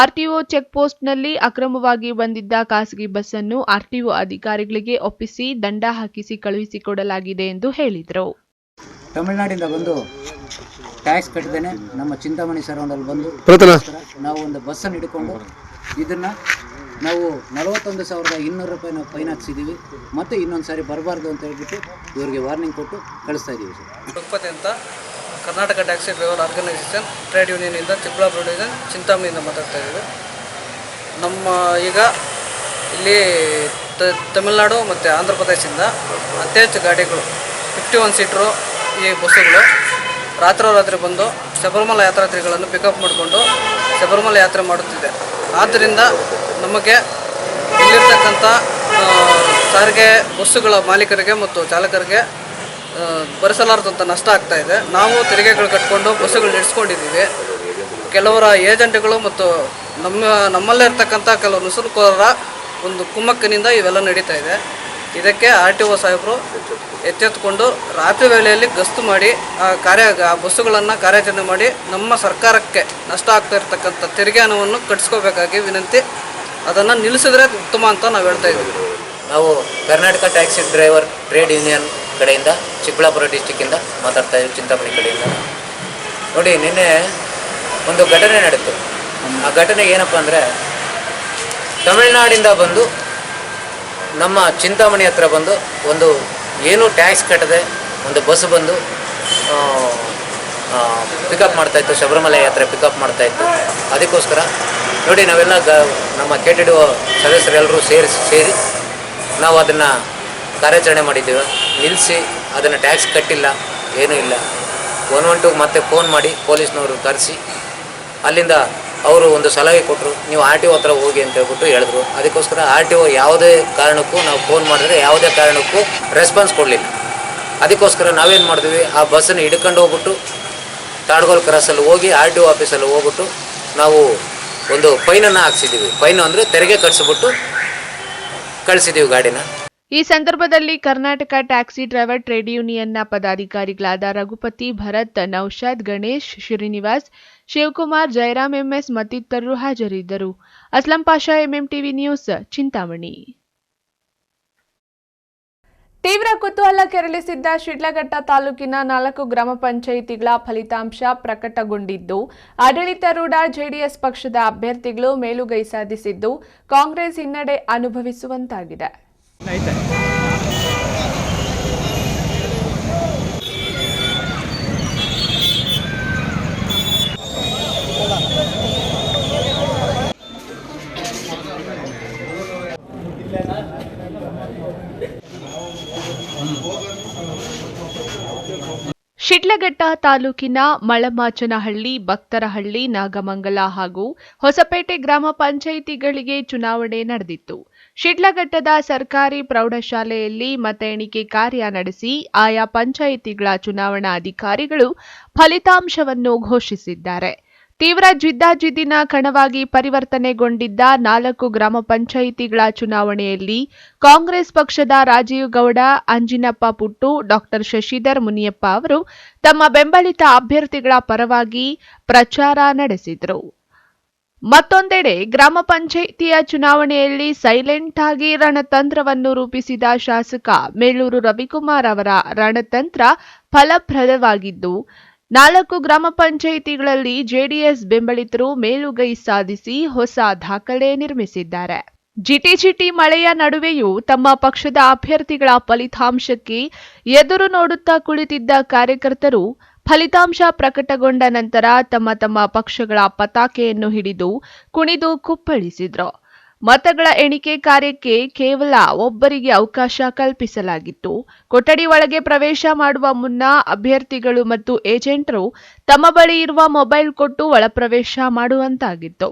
ಆರ್ಟಿಒ ಚೆಕ್ಪೋಸ್ಟ್ನಲ್ಲಿ ಅಕ್ರಮವಾಗಿ ಬಂದಿದ್ದ ಖಾಸಗಿ ಬಸ್ ಅನ್ನು ಆರ್ಟಿಒ ಅಧಿಕಾರಿಗಳಿಗೆ ಒಪ್ಪಿಸಿ ದಂಡ ಹಾಕಿಸಿ ಕಳುಹಿಸಿಕೊಡಲಾಗಿದೆ ಎಂದು ಹೇಳಿದರು. ತಮಿಳುನಾಡಿಂದ ಬಂದು ಟ್ಯಾಕ್ಸ್ ಕಟ್ಟದೇನೆ ನಮ್ಮ ಚಿಂತಾಮಣಿ ಸರೌಂಡಲ್ಲಿ ಬಂದು ನಾವು ಒಂದು ಬಸ್ಸನ್ನು ಹಿಡ್ಕೊಂಡು ಇದನ್ನು ನಾವು 41,200 ರೂಪಾಯಿ ನಾವು ಫೈನ್ ಹಾಕ್ಸಿದ್ದೀವಿ. ಮತ್ತು ಇನ್ನೊಂದು ಸಾರಿ ಬರಬಾರ್ದು ಅಂತ ಹೇಳ್ಬಿಟ್ಟು ಇವರಿಗೆ ವಾರ್ನಿಂಗ್ ಕೊಟ್ಟು ಕಳಿಸ್ತಾ ಇದ್ದೀವಿ ಸರ್. ತಿರುಪತಿ ಅಂತ Karnataka taxi driver organisation trade ಯೂನಿಯನಿಂದ ಚಿಕ್ಕಬಳ್ಳಾಪುರ ಡಿವಿಷನ್ ಚಿಂತಾಮಣಿಯಿಂದ ಮಾತಾಡ್ತಾ ಇದ್ದೀವಿ. ನಮ್ಮ ಈಗ ಇಲ್ಲಿ ತಮಿಳುನಾಡು ಮತ್ತು ಆಂಧ್ರ ಪ್ರದೇಶದಿಂದ ಅತಿ ಹೆಚ್ಚು ಗಾಡಿಗಳು 51 ಸೀಟ್ರು ಈ ಬಸ್ಸುಗಳು ರಾತ್ರಿ ಬಂದು ಶಬರಿಮಲ ಯಾತ್ರಾರ್ಥಿಗಳನ್ನು ಪಿಕಪ್ ಮಾಡಿಕೊಂಡು ಶಬರಿಮಲ ಯಾತ್ರೆ ಮಾಡುತ್ತಿದೆ. ಆದ್ದರಿಂದ ನಮಗೆ ಇಲ್ಲಿರ್ತಕ್ಕಂಥ ಸಾರಿಗೆ ಬಸ್ಸುಗಳ ಮಾಲೀಕರಿಗೆ ಮತ್ತು ಚಾಲಕರಿಗೆ ಭರಿಸಲಾರದಂಥ ನಷ್ಟ ಆಗ್ತಾ ಇದೆ. ನಾವು ತೆರಿಗೆಗಳು ಕಟ್ಕೊಂಡು ಬಸ್ಸುಗಳು ನಡೆಸ್ಕೊಂಡಿದ್ದೀವಿ. ಕೆಲವರ ಏಜೆಂಟ್ಗಳು ಮತ್ತು ನಮ್ಮಲ್ಲೇ ಇರ್ತಕ್ಕಂಥ ಕೆಲವು ನುಸುಳುಕೋರರ ಒಂದು ಕುಮ್ಮಕ್ಕಿನಿಂದ ಇವೆಲ್ಲ ನಡೀತಾ ಇದೆ. ಇದಕ್ಕೆ ಆರ್ಟಿಒ ಸಾಹೇಬರು ಎಚ್ಚೆತ್ತುಕೊಂಡು ರಾತ್ರಿ ವೇಳೆಯಲ್ಲಿ ಗಸ್ತು ಮಾಡಿ ಆ ಬಸ್ಸುಗಳನ್ನು ಕಾರ್ಯಾಚರಣೆ ಮಾಡಿ ನಮ್ಮ ಸರ್ಕಾರಕ್ಕೆ ನಷ್ಟ ಆಗ್ತಾ ಇರ್ತಕ್ಕಂಥ ತೆರಿಗೆ ಹಣವನ್ನು ಕಟ್ಟಿಸ್ಕೋಬೇಕಾಗಿ ವಿನಂತಿ. ಅದನ್ನು ನಿಲ್ಲಿಸಿದ್ರೆ ಉತ್ತಮ ಅಂತ ನಾವು ಹೇಳ್ತಾ ಇದ್ದೀವಿ. ನಾವು Karnataka taxi driver trade union ಕಡೆಯಿಂದ ಚಿಕ್ಕಬಳ್ಳಾಪುರ ಡಿಸ್ಟಿಕ್ಕಿಂದ ಮಾತಾಡ್ತಾ ಇದ್ದೀವಿ, ಚಿಂತಾಮಣಿ ಕಡೆಯಿಂದ. ನೋಡಿ, ನಿನ್ನೆ ಒಂದು ಘಟನೆ ನಡೆಯಿತು. ಆ ಘಟನೆ ಏನಪ್ಪ ಅಂದರೆ, ತಮಿಳುನಾಡಿಂದ ಬಂದು ನಮ್ಮ ಚಿಂತಾಮಣಿ ಹತ್ರ ಬಂದು ಒಂದು ಏನೂ ಟ್ಯಾಕ್ಸ್ ಕಟ್ಟದೆ ಒಂದು ಬಸ್ ಬಂದು ಪಿಕಪ್ ಮಾಡ್ತಾಯಿತ್ತು, ಶಬರಿಮಲೆ ಯಾತ್ರೆ ಪಿಕಪ್ ಮಾಡ್ತಾಯಿತ್ತು. ಅದಕ್ಕೋಸ್ಕರ ನೋಡಿ, ನಾವೆಲ್ಲ ನಮ್ಮ KTDO ಸದಸ್ಯರೆಲ್ಲರೂ ಸೇರಿ ನಾವು ಅದನ್ನು ಕಾರ್ಯಾಚರಣೆ ಮಾಡಿದ್ದೀವಿ. ನಿಲ್ಲಿಸಿ ಅದನ್ನು ಟ್ಯಾಕ್ಸ್ ಕಟ್ಟಿಲ್ಲ, ಏನೂ ಇಲ್ಲ. 112 ಮತ್ತೆ ಫೋನ್ ಮಾಡಿ ಪೊಲೀಸ್ನವರು ಕರೆಸಿ ಅಲ್ಲಿಂದ ಅವರು ಒಂದು ಸಲಹೆ ಕೊಟ್ಟರು, ನೀವು RTO ಹತ್ರ ಹೋಗಿ ಅಂತ ಹೇಳ್ಬಿಟ್ಟು ಹೇಳಿದ್ರು. ಅದಕ್ಕೋಸ್ಕರ RTO ಯಾವುದೇ ಕಾರಣಕ್ಕೂ ನಾವು ಫೋನ್ ಮಾಡಿದ್ರೆ ಯಾವುದೇ ಕಾರಣಕ್ಕೂ ರೆಸ್ಪಾನ್ಸ್ ಕೊಡಲಿಲ್ಲ. ಅದಕ್ಕೋಸ್ಕರ ನಾವೇನು ಮಾಡಿದ್ವಿ, ಆ ಬಸ್ಸನ್ನು ಹಿಡ್ಕೊಂಡು ಹೋಗ್ಬಿಟ್ಟು ತಾಡ್ಗೋಲ್ ಕ್ರಾಸಲ್ಲಿ ಹೋಗಿ RTO ಆಫೀಸಲ್ಲಿ ಹೋಗ್ಬಿಟ್ಟು ನಾವು ಒಂದು ಫೈನನ್ನು ಹಾಕ್ಸಿದ್ದೀವಿ. ಫೈನ್ ಅಂದರೆ ತೆರಿಗೆ ಕಟ್ಸಿಬಿಟ್ಟು ಕಳಿಸಿದ್ದೀವಿ ಗಾಡಿನ. ಈ ಸಂದರ್ಭದಲ್ಲಿ ಕರ್ನಾಟಕ ಟ್ಯಾಕ್ಸಿ ಡ್ರೈವರ್ ಟ್ರೇಡ್ ಯೂನಿಯನ್ನ ಪದಾಧಿಕಾರಿಗಳಾದ ರಘುಪತಿ, ಭರತ್, ನೌಶಾದ್, ಗಣೇಶ್, ಶ್ರೀನಿವಾಸ್, ಶಿವಕುಮಾರ್, ಜಯರಾಮ್ MS ಮತ್ತಿತರರು ಹಾಜರಿದ್ದರು. Aslam Pasha, MMTV news, Chintamani. ತೀವ್ರ ಕುತೂಹಲ ಕೆರಳಿಸಿದ್ದ ಶಿಡ್ಲಘಟ್ಟ ತಾಲೂಕಿನ 4 ಗ್ರಾಮ ಪಂಚಾಯಿತಿಗಳ ಫಲಿತಾಂಶ ಪ್ರಕಟಗೊಂಡಿದ್ದು, ಆಡಳಿತಾರೂಢ JDS ಪಕ್ಷದ ಅಭ್ಯರ್ಥಿಗಳು ಮೇಲುಗೈ ಸಾಧಿಸಿದ್ದು, ಕಾಂಗ್ರೆಸ್ ಹಿನ್ನಡೆ ಅನುಭವಿಸುವಂತಾಗಿದೆ. ಶಿಡ್ಲಘಟ್ಟ ತಾಲೂಕಿನ ಮಳಮಾಚನಹಳ್ಳಿ, ಭಕ್ತರಹಳ್ಳಿ, ನಾಗಮಂಗಲ ಹಾಗೂ ಹೊಸಪೇಟೆ ಗ್ರಾಮ ಪಂಚಾಯಿತಿಗಳಿಗೆ ಚುನಾವಣೆ ನಡೆದಿತ್ತು. ಶಿಡ್ಲಘಟ್ಟದ ಸರ್ಕಾರಿ ಪ್ರೌಢಶಾಲೆಯಲ್ಲಿ ಮತ ಎಣಿಕೆ ಕಾರ್ಯ ನಡೆಸಿ ಆಯಾ ಪಂಚಾಯಿತಿಗಳ ಚುನಾವಣಾ ಅಧಿಕಾರಿಗಳು ಫಲಿತಾಂಶವನ್ನು ಘೋಷಿಸಿದ್ದಾರೆ. ತೀವ್ರ ಜಿದ್ದಾಜಿದ್ದಿನ ಕಣವಾಗಿ ಪರಿವರ್ತನೆಗೊಂಡಿದ್ದ 4 ಗ್ರಾಮ ಪಂಚಾಯಿತಿಗಳ ಚುನಾವಣೆಯಲ್ಲಿ ಕಾಂಗ್ರೆಸ್ ಪಕ್ಷದ ರಾಜೀವ್ ಗೌಡ, ಅಂಜಿನಪ್ಪ ಪುಟ್ಟು, ಡಾ ಶಶಿಧರ್ ಮುನಿಯಪ್ಪ ಅವರು ತಮ್ಮ ಬೆಂಬಲಿತ ಅಭ್ಯರ್ಥಿಗಳ ಪರವಾಗಿ ಪ್ರಚಾರ ನಡೆಸಿದರು. ಮತ್ತೊಂದೆಡೆ ಗ್ರಾಮ ಪಂಚಾಯಿತಿಯ ಚುನಾವಣೆಯಲ್ಲಿ ಸೈಲೆಂಟ್ ಆಗಿ ರಣತಂತ್ರವನ್ನು ರೂಪಿಸಿದ ಶಾಸಕ ಮೇಲೂರು ರವಿಕುಮಾರ್ ಅವರ ರಣತಂತ್ರ ಫಲಪ್ರದವಾಗಿದ್ದು, 4 ಗ್ರಾಮ ಪಂಚಾಯಿತಿಗಳಲ್ಲಿ JDS ಬೆಂಬಲಿತರು ಮೇಲುಗೈ ಸಾಧಿಸಿ ಹೊಸ ದಾಖಲೆ ನಿರ್ಮಿಸಿದ್ದಾರೆ. ಜಿಟಿಜಿಟಿ ಮಳೆಯ ನಡುವೆಯೂ ತಮ್ಮ ಪಕ್ಷದ ಅಭ್ಯರ್ಥಿಗಳ ಫಲಿತಾಂಶಕ್ಕೆ ಎದುರು ನೋಡುತ್ತಾ ಕುಳಿತಿದ್ದ ಕಾರ್ಯಕರ್ತರು ಫಲಿತಾಂಶ ಪ್ರಕಟಗೊಂಡ ನಂತರ ತಮ್ಮ ತಮ್ಮ ಪಕ್ಷಗಳ ಪತಾಕೆಯನ್ನು ಹಿಡಿದು ಕುಣಿದು ಕುಪ್ಪಳಿಸಿದ್ರು. ಮತಗಳ ಎಣಿಕೆ ಕಾರ್ಯಕ್ಕೆ ಕೇವಲ ಒಬ್ಬರಿಗೆ ಅವಕಾಶ ಕಲ್ಪಿಸಲಾಗಿತ್ತು. ಕೊಠಡಿ ಒಳಗೆ ಪ್ರವೇಶ ಮಾಡುವ ಮುನ್ನ ಅಭ್ಯರ್ಥಿಗಳು ಮತ್ತು ಏಜೆಂಟರು ತಮ್ಮ ಬಳಿ ಇರುವ ಮೊಬೈಲ್ ಕೊಟ್ಟು ಒಳಪ್ರವೇಶ ಮಾಡುವಂತಾಗಿತ್ತು.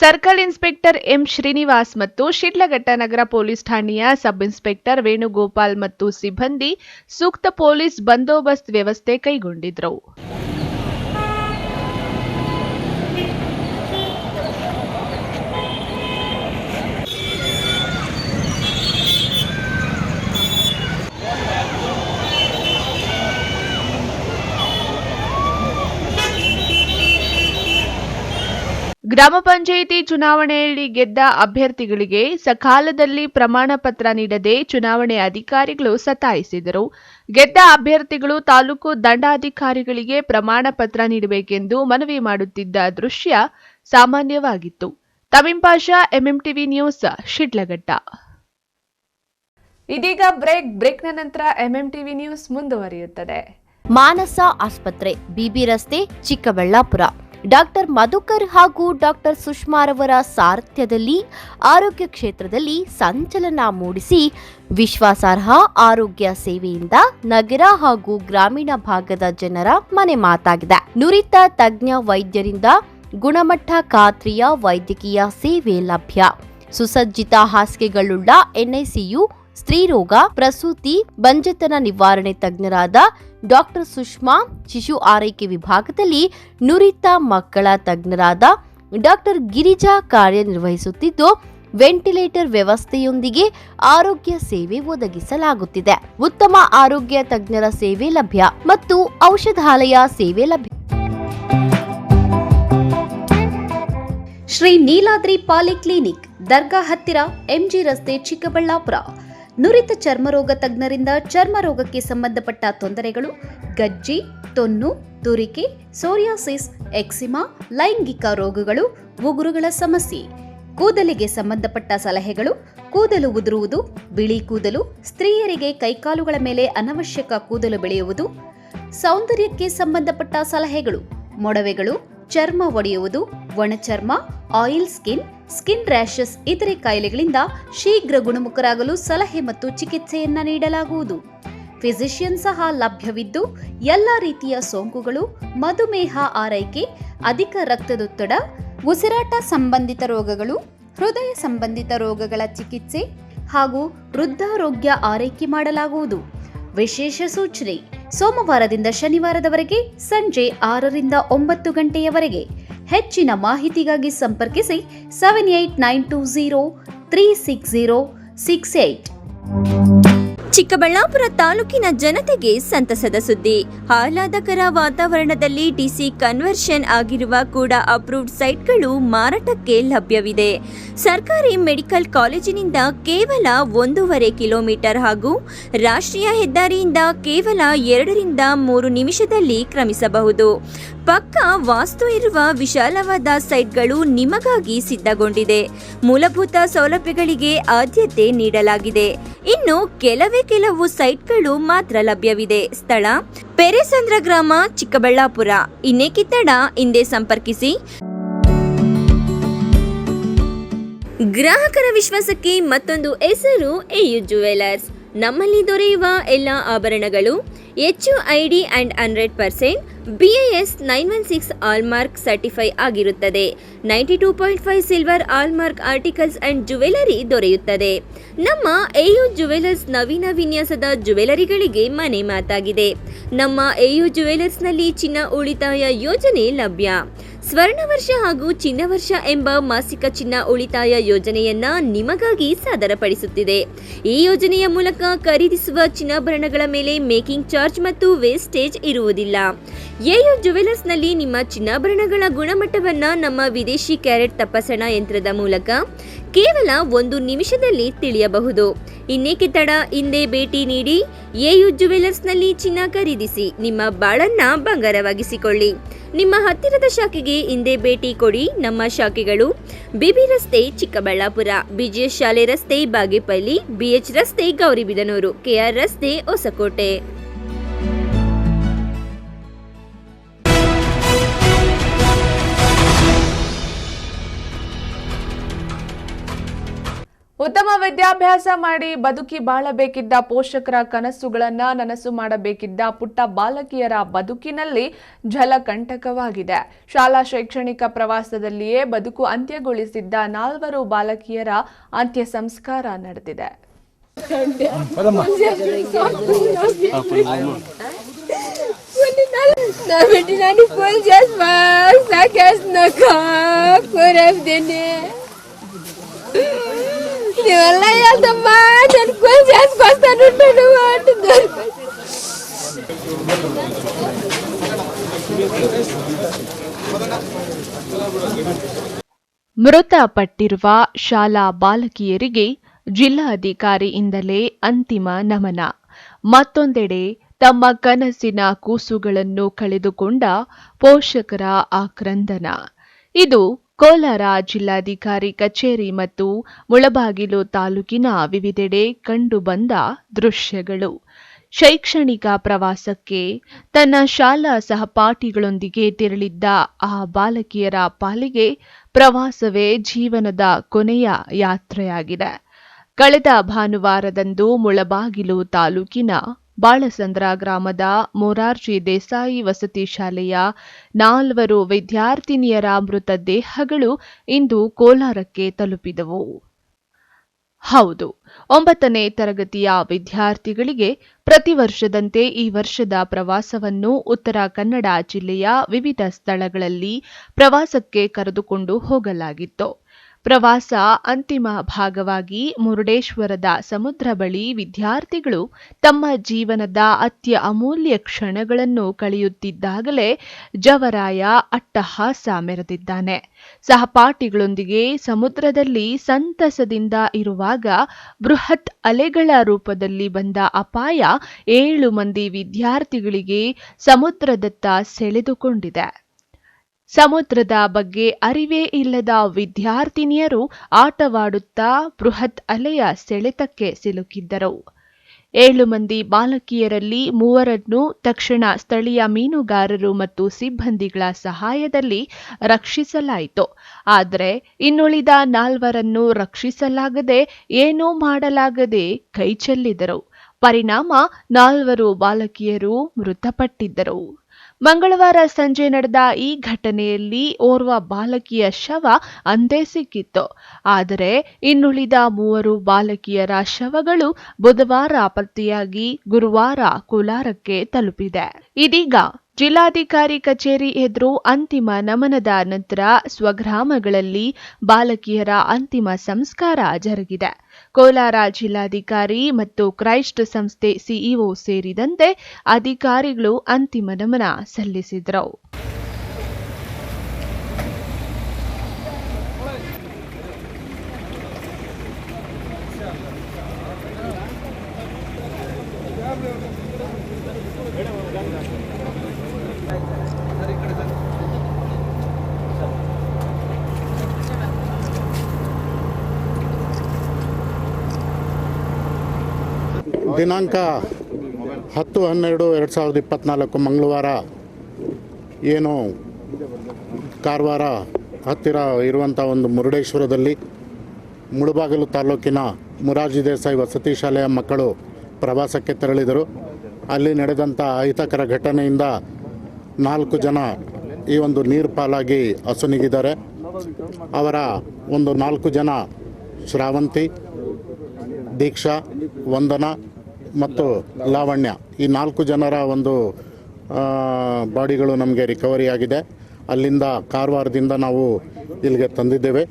ಸರ್ಕಲ್ ಇನ್ಸ್ಪೆಕ್ಟರ್ ಎಂ ಶ್ರೀನಿವಾಸ್ ಮತ್ತು ಶಿಡ್ಲಘಟ್ಟ ನಗರ ಪೊಲೀಸ್ ಠಾಣೆಯ ಸಬ್ ಇನ್ಸ್ಪೆಕ್ಟರ್ ವೇಣುಗೋಪಾಲ್ ಮತ್ತು ಸಿಬ್ಬಂದಿ ಸೂಕ್ತ ಪೊಲೀಸ್ ಬಂದೋಬಸ್ತ್ ವ್ಯವಸ್ಥೆ ಕೈಗೊಂಡಿದ್ರು. ಗ್ರಾಮ ಪಂಚಾಯಿತಿ ಚುನಾವಣೆಯಲ್ಲಿ ಗೆದ್ದ ಅಭ್ಯರ್ಥಿಗಳಿಗೆ ಸಕಾಲದಲ್ಲಿ ಪ್ರಮಾಣ ಪತ್ರ ನೀಡದೆ ಚುನಾವಣೆ ಅಧಿಕಾರಿಗಳು ಸತಾಯಿಸಿದರು. ಗೆದ್ದ ಅಭ್ಯರ್ಥಿಗಳು ತಾಲೂಕು ದಂಡಾಧಿಕಾರಿಗಳಿಗೆ ಪ್ರಮಾಣ ಪತ್ರ ನೀಡಬೇಕೆಂದು ಮನವಿ ಮಾಡುತ್ತಿದ್ದ ದೃಶ್ಯ ಸಾಮಾನ್ಯವಾಗಿತ್ತು. ತಮೀಂ ಪಾಷಾ, ಎಂಎಂಟಿವಿ ನ್ಯೂಸ್, ಶಿಡ್ಲಘಟ್ಟ. ಇದೀಗ ಬ್ರೇಕ್ನ ನಂತರ ಎಂಎಂಟಿವಿ ನ್ಯೂಸ್ ಮುಂದುವರಿಯುತ್ತದೆ. ಮಾನಸ ಆಸ್ಪತ್ರೆ, ಬಿಬಿ ರಸ್ತೆ, ಚಿಕ್ಕಬಳ್ಳಾಪುರ. ಡಾಕ್ಟರ್ ಮಧುಕರ್ ಹಾಗೂ ಡಾಕ್ಟರ್ ಸುಷ್ಮಾರವರ ಸಾರಥ್ಯದಲ್ಲಿ ಆರೋಗ್ಯ ಕ್ಷೇತ್ರದಲ್ಲಿ ಸಂಚಲನ ಮೂಡಿಸಿ ವಿಶ್ವಾಸಾರ್ಹ ಆರೋಗ್ಯ ಸೇವೆಯಿಂದ ನಗರ ಹಾಗೂ ಗ್ರಾಮೀಣ ಭಾಗದ ಜನರ ಮನೆ ಮಾತಾಗಿದೆ. ನುರಿತ ತಜ್ಞ ವೈದ್ಯರಿಂದ ಗುಣಮಟ್ಟ ಖಾತ್ರಿಯ ವೈದ್ಯಕೀಯ ಸೇವೆ ಲಭ್ಯ. ಸುಸಜ್ಜಿತ ಹಾಸಿಗೆಗಳುಳ್ಳ ಎನ್ಐಸಿಯು, ಸ್ತ್ರೀರೋಗ, ಪ್ರಸೂತಿ, ಬಂಜೆತನ ನಿವಾರಣೆ ತಜ್ಞರಾದ ಡಾಕ್ಟರ್ ಸುಷ್ಮಾ, ಶಿಶು ಆರೈಕೆ ವಿಭಾಗದಲ್ಲಿ ನುರಿತ ಮಕ್ಕಳ ತಜ್ಞರಾದ ಡಾಕ್ಟರ್ ಗಿರಿಜಾ ಕಾರ್ಯನಿರ್ವಹಿಸುತ್ತಿದ್ದು, ವೆಂಟಿಲೇಟರ್ ವ್ಯವಸ್ಥೆಯೊಂದಿಗೆ ಆರೋಗ್ಯ ಸೇವೆ ಒದಗಿಸಲಾಗುತ್ತಿದೆ. ಉತ್ತಮ ಆರೋಗ್ಯ ತಜ್ಞರ ಸೇವೆ ಲಭ್ಯ ಮತ್ತು ಔಷಧಾಲಯ ಸೇವೆ ಲಭ್ಯ. ಶ್ರೀ ನೀಲಾದ್ರಿ ಪಾಲಿಕ್ಲಿನಿಕ್, ದರ್ಗಾ ಹತ್ತಿರ, ಎಂಜಿ ರಸ್ತೆ, ಚಿಕ್ಕಬಳ್ಳಾಪುರ. ನುರಿತ ಚರ್ಮರೋಗ ತಜ್ಞರಿಂದ ಚರ್ಮರೋಗಕ್ಕೆ ಸಂಬಂಧಪಟ್ಟ ತೊಂದರೆಗಳು, ಗಜ್ಜಿ, ತೊನ್ನು, ತುರಿಕೆ, ಸೋರಿಯಾಸಿಸ್, ಎಕ್ಸಿಮಾ, ಲೈಂಗಿಕ ರೋಗಗಳು, ಉಗುರುಗಳ ಸಮಸ್ಯೆ, ಕೂದಲಿಗೆ ಸಂಬಂಧಪಟ್ಟ ಸಲಹೆಗಳು, ಕೂದಲು ಉದುರುವುದು, ಬಿಳಿ ಕೂದಲು, ಸ್ತ್ರೀಯರಿಗೆ ಕೈಕಾಲುಗಳ ಮೇಲೆ ಅನವಶ್ಯಕ ಕೂದಲು ಬೆಳೆಯುವುದು, ಸೌಂದರ್ಯಕ್ಕೆ ಸಂಬಂಧಪಟ್ಟ ಸಲಹೆಗಳು, ಮೊಡವೆಗಳು, ಚರ್ಮ ಒಡೆಯುವುದು, ಒಣಚರ್ಮ, ಆಯಿಲ್ ಸ್ಕಿನ್, ಸ್ಕಿನ್ ರ್ಯಾಷಸ್ ಇತರೆ ಕಾಯಿಲೆಗಳಿಂದ ಶೀಘ್ರ ಗುಣಮುಖರಾಗಲು ಸಲಹೆ ಮತ್ತು ಚಿಕಿತ್ಸೆಯನ್ನ ನೀಡಲಾಗುವುದು. ಫಿಸಿಷಿಯನ್ ಸಹ ಲಭ್ಯವಿದ್ದು ಎಲ್ಲ ರೀತಿಯ ಸೋಂಕುಗಳು, ಮಧುಮೇಹ ಆರೈಕೆ, ಅಧಿಕ ರಕ್ತದೊತ್ತಡ, ಉಸಿರಾಟ ಸಂಬಂಧಿತ ರೋಗಗಳು, ಹೃದಯ ಸಂಬಂಧಿತ ರೋಗಗಳ ಚಿಕಿತ್ಸೆ ಹಾಗೂ ವೃದ್ಧಾರೋಗ್ಯ ಆರೈಕೆ ಮಾಡಲಾಗುವುದು. ವಿಶೇಷ ಸೂಚನೆ: ಸೋಮವಾರದಿಂದ ಶನಿವಾರದವರೆಗೆ ಸಂಜೆ 6ರಿಂದ 9 ಗಂಟೆಯವರೆಗೆ. ಹೆಚ್ಚಿನ ಮಾಹಿತಿಗಾಗಿ ಸಂಪರ್ಕಿಸಿ 7892036068. ಚಿಕ್ಕಬಳ್ಳಾಪುರ ತಾಲೂಕಿನ ಜನತೆಗೆ ಸಂತಸದ ಸುದ್ದಿ. ಆಹ್ಲಾದಕರ ವಾತಾವರಣದಲ್ಲಿ ಡಿಸಿ ಕನ್ವರ್ಷನ್ ಆಗಿರುವ ಕೂಡ ಅಪ್ರೂವ್ಡ್ ಸೈಟ್ಗಳು ಮಾರಾಟಕ್ಕೆ ಲಭ್ಯವಿದೆ. ಸರ್ಕಾರಿ ಮೆಡಿಕಲ್ ಕಾಲೇಜಿನಿಂದ ಕೇವಲ 1.5 ಕಿಲೋಮೀಟರ್ ಹಾಗೂ ರಾಷ್ಟ್ರೀಯ ಹೆದ್ದಾರಿಯಿಂದ ಕೇವಲ 2ರಿಂದ 3 ನಿಮಿಷದಲ್ಲಿ ಕ್ರಮಿಸಬಹುದು. ಪಕ್ಕ ವಾಸ್ತು ಇರುವ ವಿಶಾಲವಾದ ಸೈಟ್ಗಳು ನಿಮಗಾಗಿ ಸಿದ್ಧಗೊಂಡಿದೆ. ಮೂಲಭೂತ ಸೌಲಭ್ಯಗಳಿಗೆ ಆದ್ಯತೆ ನೀಡಲಾಗಿದೆ. ಇನ್ನು ಕೆಲವು ಸೈಟ್ಗಳು ಮಾತ್ರ ಲಭ್ಯವಿದೆ. ಸ್ಥಳ: ಪೆರೇಸಂದ್ರ ಗ್ರಾಮ, ಚಿಕ್ಕಬಳ್ಳಾಪುರ. ಇನ್ನೇಕೆ ತಡ, ಹಿಂದೆ ಸಂಪರ್ಕಿಸಿ. ಗ್ರಾಹಕರ ವಿಶ್ವಾಸಕ್ಕೆ ಮತ್ತೊಂದು ಹೆಸರು ಎಯು ಜುವೆಲರ್ಸ್. ನಮ್ಮಲ್ಲಿ ದೊರೆಯುವ ಎಲ್ಲ ಆಭರಣಗಳು HUID and 100% BIS 916 hallmark certify ಆಗಿರುತ್ತದೆ. 92.5 silver hallmark articles and jewellery ದೊರೆಯುತ್ತದೆ. ನಮ್ಮ AU ಜುವೆಲರ್ಸ್ ನವೀನ ವಿನ್ಯಾಸದ ಜುವೆಲರಿಗಳಿಗೆ ಮನೆ ಮಾತಾಗಿದೆ. ನಮ್ಮ AU ಜುವೆಲರ್ಸ್ನಲ್ಲಿ ಚಿನ್ನ ಉಳಿತಾಯ ಯೋಜನೆ ಲಭ್ಯ. ಸ್ವರ್ಣ ವರ್ಷ ಹಾಗೂ ಚಿನ್ನ ವರ್ಷ ಎಂಬ ಮಾಸಿಕ ಚಿನ್ನ ಉಳಿತಾಯ ಯೋಜನೆಯನ್ನ ನಿಮಗಾಗಿ ಸಾದರಪಡಿಸುತ್ತಿದೆ. ಈ ಯೋಜನೆಯ ಮೂಲಕ ಖರೀದಿಸುವ ಚಿನ್ನಾಭರಣಗಳ ಮೇಲೆ ಮೇಕಿಂಗ್ ಚಾರ್ಜ್ ಮತ್ತು ವೇಸ್ಟೇಜ್ ಇರುವುದಿಲ್ಲ. AU ಜುವೆಲರ್ಸ್ನಲ್ಲಿ ನಿಮ್ಮ ಚಿನ್ನಾಭರಣಗಳ ಗುಣಮಟ್ಟವನ್ನ ನಮ್ಮ ವಿದೇಶಿ ಕ್ಯಾರೆಟ್ ತಪಾಸಣಾ ಯಂತ್ರದ ಮೂಲಕ ಕೇವಲ 1 ನಿಮಿಷದಲ್ಲಿ ತಿಳಿಯಬಹುದು. ಇನ್ನೇಕೆ ತಡ, ಹಿಂದೆ ಭೇಟಿ ನೀಡಿ. AU ಜುವೆಲರ್ಸ್ನಲ್ಲಿ ಚಿನ್ನ ಖರೀದಿಸಿ, ನಿಮ್ಮ ಬಾಳನ್ನ ಬಂಗಾರವಾಗಿಸಿಕೊಳ್ಳಿ. ನಿಮ್ಮ ಹತ್ತಿರದ ಶಾಖೆಗೆ ಹಿಂದೆ ಭೇಟಿ ಕೊಡಿ. ನಮ್ಮ ಶಾಖೆಗಳು BB ರಸ್ತೆ ಚಿಕ್ಕಬಳ್ಳಾಪುರ, BGS ಶಾಲೆ ರಸ್ತೆ ಬಾಗೇಪಲ್ಲಿ, BH ರಸ್ತೆ ಗೌರಿಬಿದನೂರು, KR ರಸ್ತೆ ಹೊಸಕೋಟೆ. ಉತ್ತಮ ವಿದ್ಯಾಭ್ಯಾಸ ಮಾಡಿ ಬದುಕಿ ಬಾಳಬೇಕಿದ್ದ ಪೋಷಕರ ಕನಸುಗಳನ್ನ ನನಸು ಮಾಡಬೇಕಿದ್ದ ಪುಟ್ಟ ಬಾಲಕಿಯರ ಬದುಕಿನಲ್ಲಿ ಜಲಕಂಟಕವಾಗಿದೆ. ಶಾಲಾ ಶೈಕ್ಷಣಿಕ ಪ್ರವಾಸದಲ್ಲಿಯೇ ಬದುಕು ಅಂತ್ಯಗೊಳಿಸಿದ್ದ 4 ಬಾಲಕಿಯರ ಅಂತ್ಯ ಸಂಸ್ಕಾರ ನಡೆದಿದೆ. ಮೃತಪಟ್ಟಿರುವ ಶಾಲಾ ಬಾಲಕಿಯರಿಗೆ ಜಿಲ್ಲಾಧಿಕಾರಿಯಿಂದಲೇ ಅಂತಿಮ ನಮನ. ಮತ್ತೊಂದೆಡೆ ತಮ್ಮ ಕನಸಿನ ಕೂಸುಗಳನ್ನು ಕಳೆದುಕೊಂಡ ಪೋಷಕರ ಆಕ್ರಂದನ. ಇದು ಕೋಲಾರ ಜಿಲ್ಲಾಧಿಕಾರಿ ಕಚೇರಿ ಮತ್ತು ಮುಳಬಾಗಿಲು ತಾಲೂಕಿನ ವಿವಿಧೆಡೆ ಕಂಡುಬಂದ ದೃಶ್ಯಗಳು. ಶೈಕ್ಷಣಿಕ ಪ್ರವಾಸಕ್ಕೆ ತನ್ನ ಶಾಲಾ ಸಹಪಾಠಿಗಳೊಂದಿಗೆ ತೆರಳಿದ್ದ ಆ ಬಾಲಕಿಯರ ಪಾಲಿಗೆ ಪ್ರವಾಸವೇ ಜೀವನದ ಕೊನೆಯ ಯಾತ್ರೆಯಾಗಿದೆ. ಕಳೆದ ಭಾನುವಾರದಂದು ಮುಳಬಾಗಿಲು ತಾಲೂಕಿನ ಬಾಳಸಂದ್ರ ಗ್ರಾಮದ ಮೊರಾರ್ಜಿ ದೇಸಾಯಿ ವಸತಿ ಶಾಲೆಯ 4 ವಿದ್ಯಾರ್ಥಿನಿಯರ ಮೃತದೇಹಗಳು ಇಂದು ಕೋಲಾರಕ್ಕೆ ತಲುಪಿದವು. ಹೌದು, 9ನೇ ತರಗತಿಯ ವಿದ್ಯಾರ್ಥಿಗಳಿಗೆ ಪ್ರತಿ ವರ್ಷದಂತೆ ಈ ವರ್ಷದ ಪ್ರವಾಸವನ್ನು ಉತ್ತರ ಕನ್ನಡ ಜಿಲ್ಲೆಯ ವಿವಿಧ ಸ್ಥಳಗಳಲ್ಲಿ ಪ್ರವಾಸಕ್ಕೆ ಕರೆದುಕೊಂಡು ಹೋಗಲಾಗಿತ್ತು. ಪ್ರವಾಸ ಅಂತಿಮ ಭಾಗವಾಗಿ ಮುರುಡೇಶ್ವರದ ಸಮುದ್ರ ಬಳಿ ವಿದ್ಯಾರ್ಥಿಗಳು ತಮ್ಮ ಜೀವನದ ಅತ್ಯಮೂಲ್ಯ ಕ್ಷಣಗಳನ್ನು ಕಳೆಯುತ್ತಿದ್ದಾಗಲೇ ಜವರಾಯ ಅಟ್ಟಹಾಸ ಮೆರೆದಿದ್ದಾನೆ. ಸಹಪಾಠಿಗಳೊಂದಿಗೆ ಸಮುದ್ರದಲ್ಲಿ ಸಂತಸದಿಂದ ಇರುವಾಗ ಬೃಹತ್ ಅಲೆಗಳ ರೂಪದಲ್ಲಿ ಬಂದ ಅಪಾಯ 7 ಮಂದಿ ವಿದ್ಯಾರ್ಥಿಗಳಿಗೆ ಸಮುದ್ರದತ್ತ ಸೆಳೆದುಕೊಂಡಿದೆ. ಸಮುದ್ರದ ಬಗ್ಗೆ ಅರಿವೇ ಇಲ್ಲದ ವಿದ್ಯಾರ್ಥಿನಿಯರು ಆಟವಾಡುತ್ತಾ ಬೃಹತ್ ಅಲೆಯ ಸೆಳೆತಕ್ಕೆ ಸಿಲುಕಿದ್ದರು. 7 ಮಂದಿ ಬಾಲಕಿಯರಲ್ಲಿ 3ರನ್ನು ತಕ್ಷಣ ಸ್ಥಳೀಯ ಮೀನುಗಾರರು ಮತ್ತು ಸಿಬ್ಬಂದಿಗಳ ಸಹಾಯದಲ್ಲಿ ರಕ್ಷಿಸಲಾಯಿತು. ಆದರೆ ಇನ್ನುಳಿದ 4ರನ್ನು ರಕ್ಷಿಸಲಾಗದೆ ಏನೂ ಮಾಡಲಾಗದೆ ಕೈಚೆಲ್ಲಿದರು. ಪರಿಣಾಮ 4 ಬಾಲಕಿಯರು ಮೃತಪಟ್ಟಿದ್ದರು. ಮಂಗಳವಾರ ಸಂಜೆ ನಡೆದ ಈ ಘಟನೆಯಲ್ಲಿ ಓರ್ವ ಬಾಲಕಿಯ ಶವ ಅಂದೇ ಸಿಕ್ಕಿತ್ತು. ಆದರೆ ಇನ್ನುಳಿದ 3 ಬಾಲಕಿಯರ ಶವಗಳು ಬುಧವಾರ ಪತ್ತೆಯಾಗಿ ಗುರುವಾರ ಕೋಲಾರಕ್ಕೆ ತಲುಪಿದೆ. ಇದೀಗ ಜಿಲ್ಲಾಧಿಕಾರಿ ಕಚೇರಿ ಎದುರು ಅಂತಿಮ ನಮನದ ನಂತರ ಸ್ವಗ್ರಾಮಗಳಲ್ಲಿ ಬಾಲಕಿಯರ ಅಂತಿಮ ಸಂಸ್ಕಾರ ಜರುಗಿದೆ. ಕೋಲಾರ ಜಿಲ್ಲಾಧಿಕಾರಿ ಮತ್ತು ಕ್ರೈಸ್ಟ್ ಸಂಸ್ಥೆ ಸಿಇಒ ಸೇರಿದಂತೆ ಅಧಿಕಾರಿಗಳು ಅಂತಿಮ ನಮನ ಸಲ್ಲಿಸಿದರು. ದಿನಾಂಕ 10/12/2024 ಮಂಗಳವಾರ ಏನು ಕಾರವಾರ ಹತ್ತಿರ ಇರುವಂಥ ಒಂದು ಮುರುಡೇಶ್ವರದಲ್ಲಿ ಮುಳಬಾಗಿಲು ತಾಲೂಕಿನ ಮೊರಾರ್ಜಿ ದೇಸಾಯಿ ವಸತಿ ಶಾಲೆಯ ಮಕ್ಕಳು ಪ್ರವಾಸಕ್ಕೆ ತೆರಳಿದರು. ಅಲ್ಲಿ ನಡೆದಂಥ ಅಹಿತಕರ ಘಟನೆಯಿಂದ 4 ಜನ ಈ ಒಂದು ನೀರು ಪಾಲಾಗಿ ಅಸುನೀಗಿದ್ದಾರೆ. ಅವರ ಒಂದು 4 ಜನ ಶ್ರಾವಂತಿ, ದೀಕ್ಷಾ, ವಂದನಾ ಮತ್ತು ಲಾವಣ್ಯ, ಈ 4 ಜನರ ಒಂದು ಬಾಡಿಗಳು ನಮಗೆ ರಿಕವರಿ ಆಗಿದೆ. ಅಲ್ಲಿಂದ ಕಾರವಾರದಿಂದ ನಾವು ಇಲ್ಲಿಗೆ ತಂದಿದ್ದೇವೆ.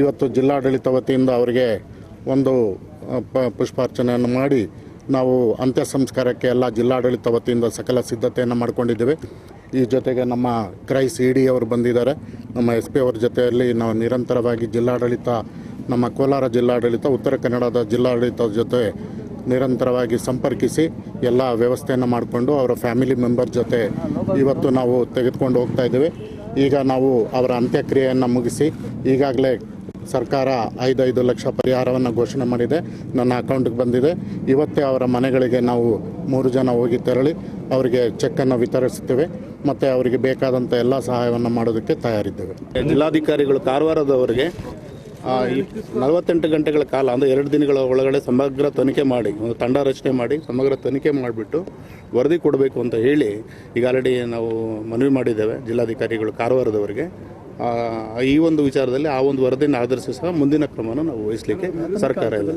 ಇವತ್ತು ಜಿಲ್ಲಾಡಳಿತ ವತಿಯಿಂದ ಅವರಿಗೆ ಒಂದು ಪುಷ್ಪಾರ್ಚನೆಯನ್ನು ಮಾಡಿ ನಾವು ಅಂತ್ಯ ಸಂಸ್ಕಾರಕ್ಕೆ ಎಲ್ಲ ಜಿಲ್ಲಾಡಳಿತ ವತಿಯಿಂದ ಸಕಲ ಸಿದ್ಧತೆಯನ್ನು ಮಾಡಿಕೊಂಡಿದ್ದೇವೆ. ಈ ಜೊತೆಗೆ ನಮ್ಮ ಕ್ರೈಸ್ ಇ ಡಿ ಅವರು ಬಂದಿದ್ದಾರೆ. ನಮ್ಮ ಎಸ್ ಪಿ ಅವರ ಜೊತೆಯಲ್ಲಿ ನಾವು ನಿರಂತರವಾಗಿ ಜಿಲ್ಲಾಡಳಿತ, ನಮ್ಮ ಕೋಲಾರ ಜಿಲ್ಲಾಡಳಿತ, ಉತ್ತರ ಕನ್ನಡದ ಜಿಲ್ಲಾಡಳಿತದ ಜೊತೆ ನಿರಂತರವಾಗಿ ಸಂಪರ್ಕಿಸಿ ಎಲ್ಲ ವ್ಯವಸ್ಥೆಯನ್ನು ಮಾಡಿಕೊಂಡು ಅವರ ಫ್ಯಾಮಿಲಿ ಮೆಂಬರ್ ಜೊತೆ ಇವತ್ತು ನಾವು ತೆಗೆದುಕೊಂಡು ಹೋಗ್ತಾ ಇದ್ದೇವೆ. ಈಗ ನಾವು ಅವರ ಅಂತ್ಯಕ್ರಿಯೆಯನ್ನು ಮುಗಿಸಿ ಈಗಾಗಲೇ ಸರ್ಕಾರ 5 ಲಕ್ಷ ಪರಿಹಾರವನ್ನು ಘೋಷಣೆ ಮಾಡಿದೆ, ನನ್ನ ಅಕೌಂಟ್ಗೆ ಬಂದಿದೆ. ಇವತ್ತೇ ಅವರ ಮನೆಗಳಿಗೆ ನಾವು 3 ಜನ ಹೋಗಿ ತೆರಳಿ ಅವರಿಗೆ ಚೆಕ್ಕನ್ನು ವಿತರಿಸುತ್ತೇವೆ ಮತ್ತು ಅವರಿಗೆ ಬೇಕಾದಂಥ ಎಲ್ಲ ಸಹಾಯವನ್ನು ಮಾಡೋದಕ್ಕೆ ತಯಾರಿದ್ದೇವೆ. ಜಿಲ್ಲಾಧಿಕಾರಿಗಳು ಕಾರವಾರದವರಿಗೆ 48 ಗಂಟೆಗಳ ಕಾಲ, ಅಂದರೆ 2 ದಿನಗಳ ಒಳಗಡೆ ಸಮಗ್ರ ತನಿಖೆ ಮಾಡಿ, ಒಂದು ತಂಡ ರಚನೆ ಮಾಡಿ ಸಮಗ್ರ ತನಿಖೆ ಮಾಡಿಬಿಟ್ಟು ವರದಿ ಕೊಡಬೇಕು ಅಂತ ಹೇಳಿ ಈಗ ಆಲ್ರೆಡಿ ನಾವು ಮನವಿ ಮಾಡಿದ್ದೇವೆ ಜಿಲ್ಲಾಧಿಕಾರಿಗಳು ಕಾರವಾರದವರಿಗೆ. ಈ ಒಂದು ವಿಚಾರದಲ್ಲಿ ಆ ಒಂದು ವರದಿಯನ್ನು ಆಧರಿಸಿ ಸಹ ಮುಂದಿನ ಕ್ರಮವನ್ನು ನಾವು ವಹಿಸಲಿಕ್ಕೆ ಸರ್ಕಾರ ಇಲ್ಲ.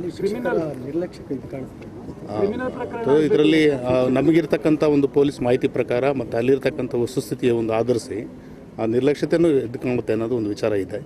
ಇದರಲ್ಲಿ ನಮಗಿರ್ತಕ್ಕಂಥ ಒಂದು ಪೊಲೀಸ್ ಮಾಹಿತಿ ಪ್ರಕಾರ ಮತ್ತು ಅಲ್ಲಿರ್ತಕ್ಕಂಥ ವಸ್ತುಸ್ಥಿತಿಯ ಒಂದು ಆಧರಿಸಿ ಆ ನಿರ್ಲಕ್ಷ್ಯತೆಯನ್ನು ಎದ್ದು ಕಾಣುತ್ತೆ ಅನ್ನೋದು ಒಂದು ವಿಚಾರ ಇದೆ.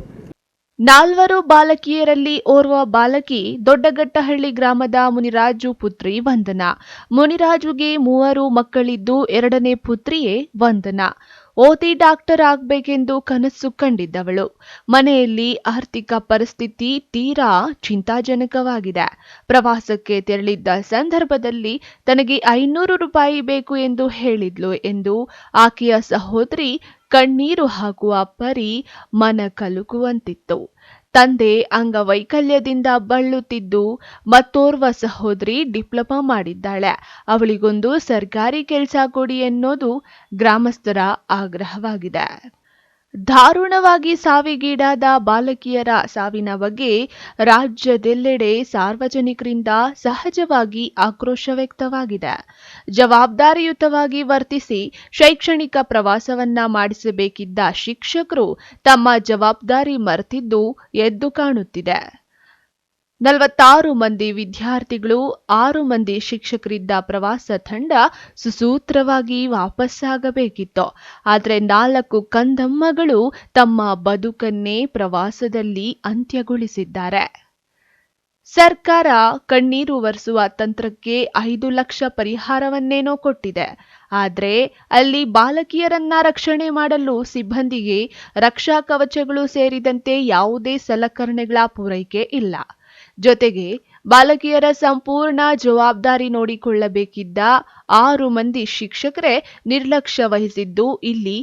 4 ಬಾಲಕಿಯರಲ್ಲಿ ಓರ್ವ ಬಾಲಕಿ ದೊಡ್ಡಗಟ್ಟಹಳ್ಳಿ ಗ್ರಾಮದ ಮುನಿರಾಜು ಪುತ್ರಿ ವಂದನಾ. ಮುನಿರಾಜುಗೆ 3 ಮಕ್ಕಳಿದ್ದು 2ನೇ ಪುತ್ರಿಯೇ ವಂದನಾ. ಓದಿ ಡಾಕ್ಟರ್ ಆಗಬೇಕೆಂದು ಕನಸು ಕಂಡಿದ್ದವಳು. ಮನೆಯಲ್ಲಿ ಆರ್ಥಿಕ ಪರಿಸ್ಥಿತಿ ತೀರಾ ಚಿಂತಾಜನಕವಾಗಿದೆ. ಪ್ರವಾಸಕ್ಕೆ ತೆರಳಿದ್ದ ಸಂದರ್ಭದಲ್ಲಿ ತನಗೆ 500 ರೂಪಾಯಿ ಬೇಕು ಎಂದು ಹೇಳಿದ್ಲು ಎಂದು ಆಕೆಯ ಸಹೋದರಿ ಕಣ್ಣೀರು ಹಾಕುವ ಪರಿ ಮನ ಕಲುಕುವಂತಿತ್ತು. ತಂದೆ ಅಂಗವೈಕಲ್ಯದಿಂದ ಬಳಲುತ್ತಿದ್ದು ಮತ್ತೋರ್ವ ಸಹೋದರಿ ಡಿಪ್ಲೊಮಾ ಮಾಡಿದ್ದಾಳೆ. ಅವಳಿಗೊಂದು ಸರ್ಕಾರಿ ಕೆಲಸ ಕೊಡಿ ಎನ್ನೋದು ಗ್ರಾಮಸ್ಥರ ಆಗ್ರಹವಾಗಿದೆ. ದಾರುಣವಾಗಿ ಸಾವಿಗೀಡಾದ ಬಾಲಕಿಯರ ಸಾವಿನ ಬಗ್ಗೆ ರಾಜ್ಯದೆಲ್ಲೆಡೆ ಸಾರ್ವಜನಿಕರಿಂದ ಸಹಜವಾಗಿ ಆಕ್ರೋಶ ವ್ಯಕ್ತವಾಗಿದೆ. ಜವಾಬ್ದಾರಿಯುತವಾಗಿ ವರ್ತಿಸಿ ಶೈಕ್ಷಣಿಕ ಪ್ರವಾಸವನ್ನ ಮಾಡಿಸಬೇಕಿದ್ದ ಶಿಕ್ಷಕರು ತಮ್ಮ ಜವಾಬ್ದಾರಿ ಮರೆತಿದ್ದು ಎದ್ದು ಕಾಣುತ್ತಿದೆ. 46 ಮಂದಿ ವಿದ್ಯಾರ್ಥಿಗಳು, 6 ಮಂದಿ ಶಿಕ್ಷಕರಿದ್ದ ಪ್ರವಾಸ ತಂಡ ಸುಸೂತ್ರವಾಗಿ ವಾಪಸ್ಸಾಗಬೇಕಿತ್ತು. ಆದರೆ 4 ಕಂದಮ್ಮಗಳು ತಮ್ಮ ಬದುಕನ್ನೇ ಪ್ರವಾಸದಲ್ಲಿ ಅಂತ್ಯಗೊಳಿಸಿದ್ದಾರೆ. ಸರ್ಕಾರ ಕಣ್ಣೀರು ಒರೆಸುವ ತಂತ್ರಕ್ಕೆ 5 ಲಕ್ಷ ಪರಿಹಾರವನ್ನೇನೋ ಕೊಟ್ಟಿದೆ. ಆದರೆ ಅಲ್ಲಿ ಬಾಲಕಿಯರನ್ನ ರಕ್ಷಣೆ ಮಾಡಲು ಸಿಬ್ಬಂದಿಗೆ ರಕ್ಷಾ ಕವಚಗಳು ಸೇರಿದಂತೆ ಯಾವುದೇ ಸಲಕರಣೆಗಳ ಪೂರೈಕೆ ಇಲ್ಲ. ಜೊತೆಗೆ ಬಾಲಕಿಯರ ಸಂಪೂರ್ಣ ಜವಾಬ್ದಾರಿ ನೋಡಿಕೊಳ್ಳಬೇಕಿದ್ದ 6 ಮಂದಿ ಶಿಕ್ಷಕರೇ ನಿರ್ಲಕ್ಷ್ಯ ವಹಿಸಿದ್ದು ಇಲ್ಲಿ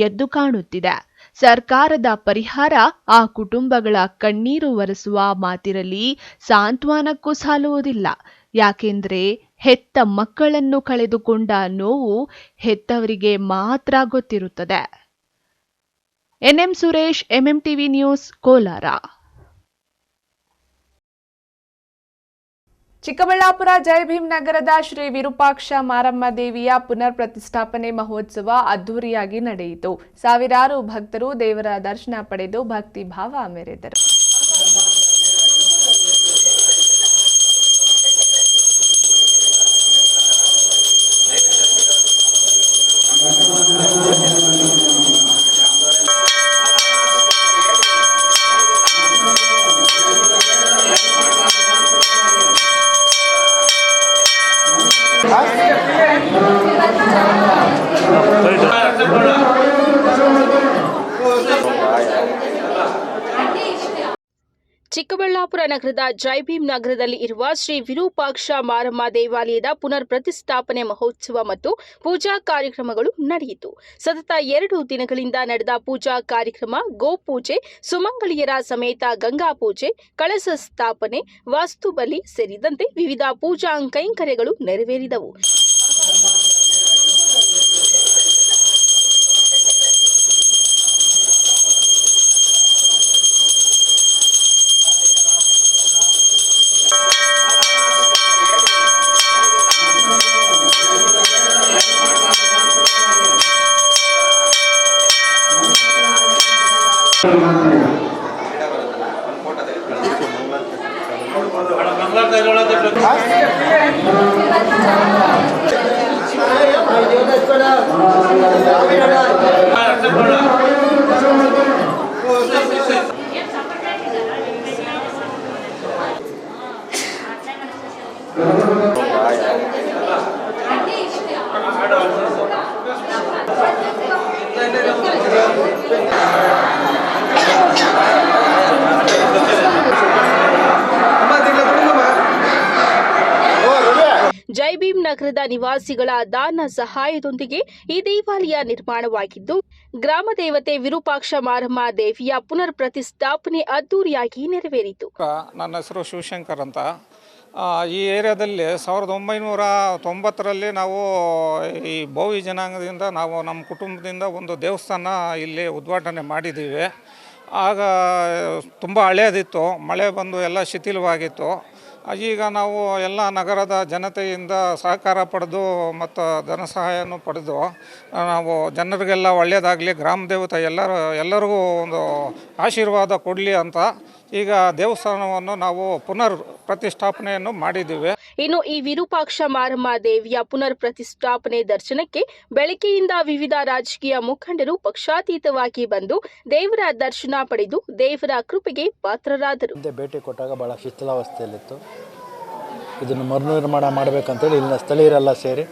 ಎದ್ದು ಕಾಣುತ್ತಿದೆ. ಸರ್ಕಾರದ ಪರಿಹಾರ ಆ ಕುಟುಂಬಗಳ ಕಣ್ಣೀರು ಒರೆಸುವ ಮಾತಿರಲಿ ಸಾಂತ್ವನಕ್ಕೂ ಸಾಲುವುದಿಲ್ಲ. ಯಾಕೆಂದ್ರೆ ಹೆತ್ತ ಮಕ್ಕಳನ್ನು ಕಳೆದುಕೊಂಡ ನೋವು ಹೆತ್ತವರಿಗೆ ಮಾತ್ರ ಗೊತ್ತಿರುತ್ತದೆ. N M Suresh, MMTV news, Kolar. Chikkaballapura Jayabhim ನಗರದ ಶ್ರೀ ವಿರೂಪಾಕ್ಷ ಮಾರಮ್ಮ ದೇವಿಯ ಪುನರ್ ಪ್ರತಿಷ್ಠಾಪನೆ ಮಹೋತ್ಸವ ಅದ್ದೂರಿಯಾಗಿ ನಡೆಯಿತು. ಸಾವಿರಾರು ಭಕ್ತರು ದೇವರ ದರ್ಶನ ಪಡೆದು ಭಕ್ತಿ ಭಾವ ಮೆರೆದರು. ಚಿಕ್ಕಬಳ್ಳಾಪುರ ನಗರದ ಜಯಭೀಮ್ ನಗರದಲ್ಲಿ ಇರುವ ಶ್ರೀ ವಿರೂಪಾಕ್ಷ ಮಾರಮ್ಮ ದೇವಾಲಯದ ಪುನರ್ ಪ್ರತಿಷ್ಠಾಪನೆ ಮಹೋತ್ಸವ ಮತ್ತು ಪೂಜಾ ಕಾರ್ಯಕ್ರಮಗಳು ನಡೆಯಿತು. ಸತತ 2 ದಿನಗಳಿಂದ ನಡೆದ ಪೂಜಾ ಕಾರ್ಯಕ್ರಮ ಗೋಪೂಜೆ, ಸುಮಂಗಳಿಯರ ಸಮೇತ ಗಂಗಾ ಪೂಜೆ, ಕಳಸ ಸ್ಥಾಪನೆ, ವಾಸ್ತುಬಲಿ ಸೇರಿದಂತೆ ವಿವಿಧ ಪೂಜಾ ಕೈಂಕರ್ಯಗಳು ನೆರವೇರಿದವು. ಜೈ ಭೀಮ್ ನಗರದ ನಿವಾಸಿಗಳ ದಾನ ಸಹಾಯದೊಂದಿಗೆ ಈ ದೇವಾಲಯ ನಿರ್ಮಾಣವಾಗಿದ್ದು, ಗ್ರಾಮ ದೇವತೆ ವಿರೂಪಾಕ್ಷ ಮಾರಮ್ಮ ದೇವಿಯ ಪುನರ್ ಪ್ರತಿಷ್ಠಾಪನೆ ಅದ್ದೂರಿಯಾಗಿ ನೆರವೇರಿತು. ನನ್ನ ಹೆಸರು ಶಿವಶಂಕರ್ ಅಂತ. ಈ ಏರಿಯಾದಲ್ಲಿ 1990ರಲ್ಲಿ ನಾವು ಈ ಬೋವಿ ಜನಾಂಗದಿಂದ ನಾವು ನಮ್ಮ ಕುಟುಂಬದಿಂದ ಒಂದು ದೇವಸ್ಥಾನ ಇಲ್ಲಿ ಉದ್ಘಾಟನೆ ಮಾಡಿದ್ದೀವಿ. ಆಗ ತುಂಬ ಹಳೆಯದಿತ್ತು, ಮಳೆ ಬಂದು ಎಲ್ಲ ಶಿಥಿಲವಾಗಿತ್ತು. ಈಗ ನಾವು ಎಲ್ಲ ನಗರದ ಜನತೆಯಿಂದ ಸಹಕಾರ ಪಡೆದು ಮತ್ತು ಧನ ಸಹಾಯವನ್ನು ಪಡೆದು ನಾವು ಜನರಿಗೆಲ್ಲ ಒಳ್ಳೆಯದಾಗಲಿ, ಗ್ರಾಮ ದೇವತೆ ಎಲ್ಲರಿಗೂ ಒಂದು ಆಶೀರ್ವಾದ ಕೊಡಲಿ ಅಂತ ಈಗ ದೇವಸ್ಥಾನವನ್ನು ನಾವು ಪುನರ್ ಪ್ರತಿಷ್ಠಾಪನೆಯನ್ನು ಮಾಡಿದ್ದೀವಿ. ಇನ್ನು ಈ ವಿರೂಪಾಕ್ಷ ಮಾರಮ್ಮ ದೇವಿಯ ಪುನರ್ ಪ್ರತಿಷ್ಠಾಪನೆ ದರ್ಶನಕ್ಕೆ ಬೆಳಗ್ಗೆಯಿಂದ ವಿವಿಧ ರಾಜಕೀಯ ಮುಖಂಡರು ಪಕ್ಷಾತೀತವಾಗಿ ಬಂದು ದೇವರ ದರ್ಶನ ಪಡೆದು ದೇವರ ಕೃಪೆಗೆ ಪಾತ್ರರಾದರು. ಭೇಟಿ ಕೊಟ್ಟಾಗ ಬಹಳ ಶಿಥಿಲಾವಸ್ಥೆಯಲ್ಲಿತ್ತು. ಇದನ್ನು ಮರುನಿರ್ಮಾಣ ಮಾಡಬೇಕಂತೇಳಿ ಇಲ್ಲಿನ ಸ್ಥಳೀಯರೆಲ್ಲ ಸೇರಿ